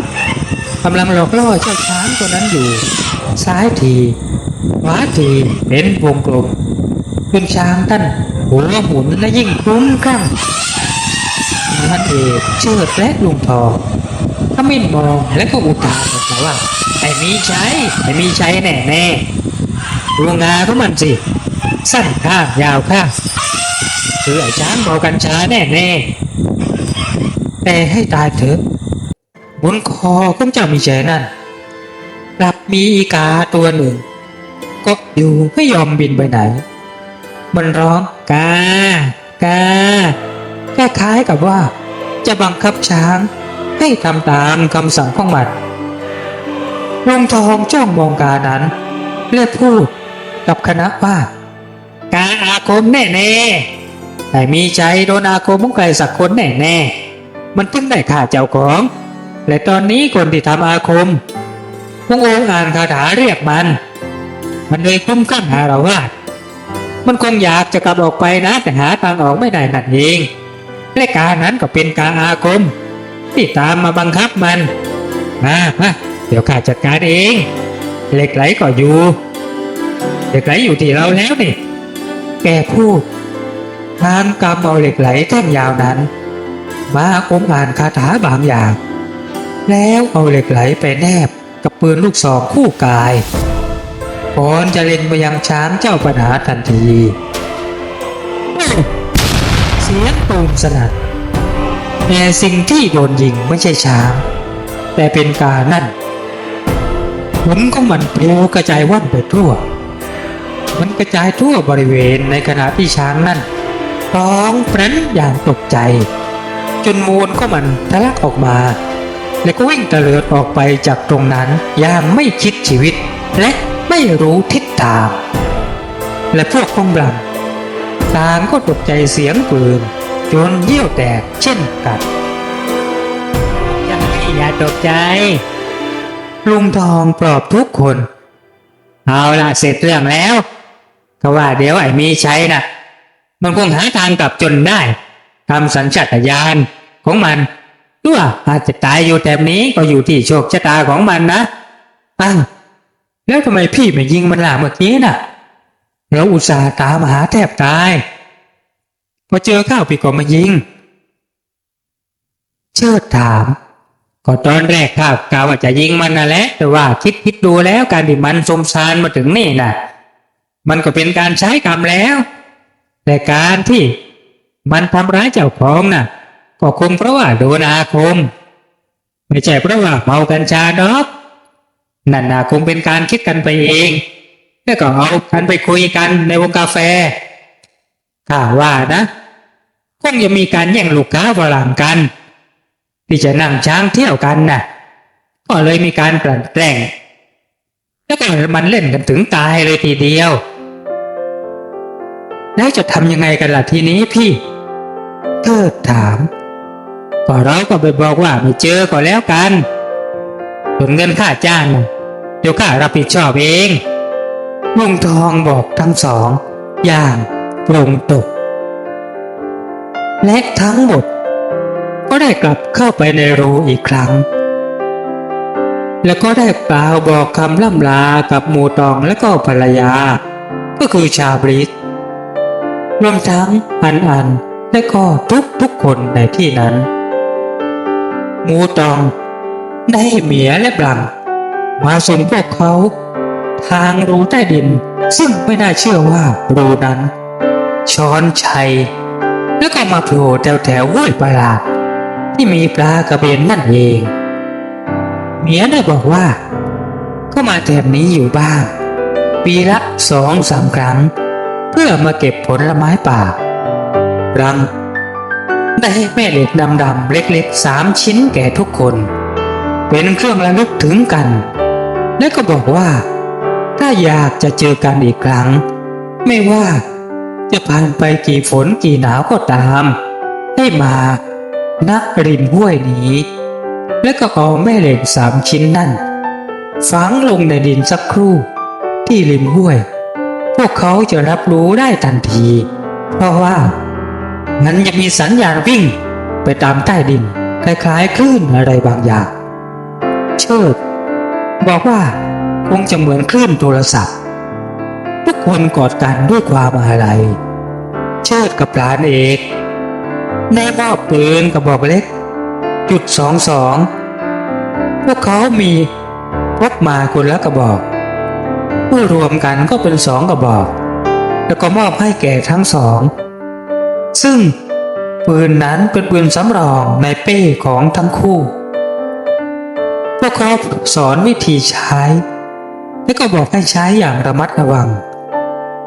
กำลังหลอกล่อเจ้าช้างตัวนั้นอยู่ซ้ายทีขวาทีเป็นวงกลมจนช้างท่านหัวหมุนและยิ่งคลุ้มคลั่งท่านเอกเชิดและลุงทองขมิ้นมองและก็อุทานออกมาว่าไอ้มีใช้แน่แน่ดวงงาของมันสิสั้นข้างยาวข้างคือไอ้ช้างเมากัญชาแน่แน่แต่ให้ตายเถอะบนคอของเจ้ามีใจนั่นกลับมีอีกาตัวหนึ่งก็อยู่ไม่ยอมบินไปไหนมันร้องกากาคล้ายๆกับว่าจะบังคับช้างให้ทำตามคำสั่งของมันลุงทองจ้องมองกานั้นและพูดกับคณะว่ากาอาคมแน่ๆแต่มีใจโดนอาคมของใครสักคนแน่ๆมันถึงได้ฆ่าเจ้าของและตอนนี้คนที่ทำอาคมพงองค์อ่านคาถาเรียกมันเลยคลุ้มคลั่งหาเราว่ามันคงอยากจะกลับออกไปนะแต่หาทางออกไม่ได้นั่นเองและกานั้นก็เป็นกาอาคมที่ตามมาบังคับมันมาเดี๋ยวข้าจัดการเองเหล็กไหลก็อยู่เหล็กไหลอยู่ที่เราแล้วนี่แกพูดทางกำเอาเหล็กไหลแท่งยาวนั้นมาอมอ่านคาถาบางอย่างแล้วเอาเหล็กไหลไปแนบกับปืนลูกซองคู่กายก่อนจะเล็งไปยังช้างเจ้าปัญหาทันทีเสียงตูมสนั่นแต่สิ่งที่โดนยิงไม่ใช่ช้างแต่เป็นกานั่นขนของมันปลิวกระจายว่อนไปทั่วมันกระจายทั่วบริเวณในขณะที่ช้างนั่นร้องแปรนอย่างตกใจจนมูลของมันทะลักออกมาแล้วก็วิ่งเตลิดออกไปจากตรงนั้นอย่างไม่คิดชีวิตและไม่รู้ทิศทางและพวกของบลังต่างก็ตกใจเสียงปืนจนเยี่ยวแตกเช่นกันอย่าตกใจลุงทองปลอบทุกคนเอาล่ะเสร็จเรื่องแล้วก็ว่าเดี๋ยวไอ้มีชัยน่ะมันคงหาทางกลับจนได้ทำสัญชาตญาณของมันด้วยอาจจะตายอยู่แต่นี้ก็อยู่ที่โชคชะตาของมันนะอ้าวแล้วทำไมพี่ไม่ยิงมันล่ะเมื่อกี้น่ะเราอุตส่าห์ตามหาแทบตายพอเจอข้าวพี่ก็มายิงเชิดถามก็ตอนแรกข้ากล่าวว่าจะยิงมันน่ะแหละแต่ว่าคิดดูแล้วการที่มันสมสารมาถึงนี่น่ะมันก็เป็นการใช้กรรมแล้วแต่การที่มันทำร้ายเจ้าของน่ะก็คงเพราะว่าโดนอาคมไม่ใช่เพราะว่าเมากัญชาดอกนั่นน่ะคงเป็นการคิดกันไปเองแล้วก็เอากันไปคุยกันในวงกาแฟข้าว่านะคงจะมีการแย่งลูกค้าฝรั่งกันที่จะนั่งช้างเที่ยวกันน่ะก็เลยมีการกลั่นแกล้งแล้วก็มันเล่นกันถึงตายเลยทีเดียวแล้วจะทำยังไงกันล่ะทีนี้พี่เทิดถามก็เราก็ไปบอกว่าไม่เจอก็แล้วกันส่วนเงินค่าจ้างน่ะเดี๋ยวข้ารับผิดชอบเองลุงทองบอกทั้งสองอย่างปรงตกและทั้งหมดก็ได้กลับเข้าไปในรูอีกครั้งแล้วก็ได้กล่าวบอกคำล่ำลากับหมู่ตองและก็ภรรยาก็คือชาบริสรวมทั้งอันและก็ทุกคนในที่นั้นหมู่ตองได้เหมียและบลังมาส่งพวกเขาทางรูใต้ดินซึ่งไม่น่าเชื่อว่ารูนั้นช้อนชัยแล้วก็มาโผล่แถวห้วยประหลาดที่มีปลากระเบนนั่นเองเมียได้บอกว่าก็มาแถบนี้อยู่บ้างปีละ2-3 ครั้งเพื่อมาเก็บผลไม้ป่ารังได้ให้แม่เหล็กดำๆเล็กๆ3 ชิ้นแก่ทุกคนเป็นเครื่องระลึกถึงกันและก็บอกว่าถ้าอยากจะเจอกันอีกครั้งไม่ว่าจะผ่านไปกี่ฝนกี่หนาวก็ตามให้มาณริมห้วยนี้และก็เอาแม่เหล็ก3 ชิ้นนั่นฝังลงในดินสักครู่ที่ริมห้วยพวกเขาจะรับรู้ได้ทันทีเพราะว่า งั้นยังมีสัญญาณวิ่งไปตามใต้ดินคล้ายๆคลื่นอะไรบางอย่างเชิดบอกว่าคงจะเหมือนคลื่นโทรศัพท์ทุกคนกอดกันด้วยความอาลัยเชิดกับหลานเอกแน่มอบปืนกระบอกเล็ก.22พวกเขามีพกมาคนละกระบอกเมื่อรวมกันก็เป็น2 กระบอกแล้วก็มอบให้แก่ทั้งสองซึ่งปืนนั้นเป็นปืนสำรองในเป้ของทั้งคู่พวกเขาสอนวิธีใช้และก็บอกให้ใช้อย่างระมัดระวัง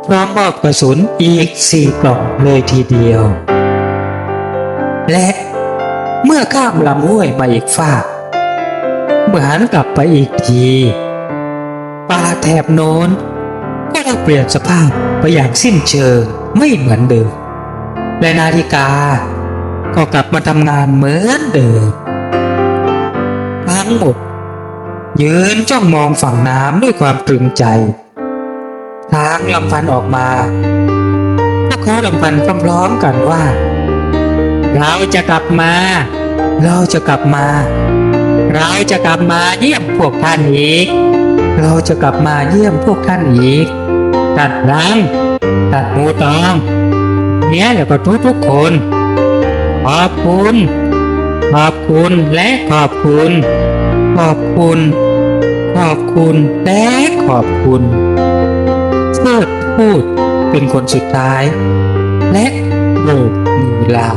พร้อมมอบกระสุนอีก4 กล่องเลยทีเดียวและเมื่อข้ามลำห้วยมาอีกฝากเมื่อหันกลับไปอีกทีป่าแถบโน้นก็ได้เปลี่ยนสภาพไปอย่างสิ้นเชิงไม่เหมือนเดิมและนาฬิกาก็กลับมาทำงานเหมือนเดิมทั้งหมดยืนจ้องมองฝั่งน้ำด้วยความตรึงใจทางลำพันออกมาพวกเขาลำพันพร้อมๆกันว่าเราจะกลับมาเราจะกลับมาเราจะกลับมาเยี่ยมพวกท่านอีกเราจะกลับมาเยี่ยมพวกท่านอีกตัดรังตัดหมูตองเนี่ยแล้วก็ทุกคนขอบคุณขอบคุณและขอบคุณขอบคุณขอบคุณและขอบคุณเชิดพูดเป็นคนสุดท้ายและโบกมือลา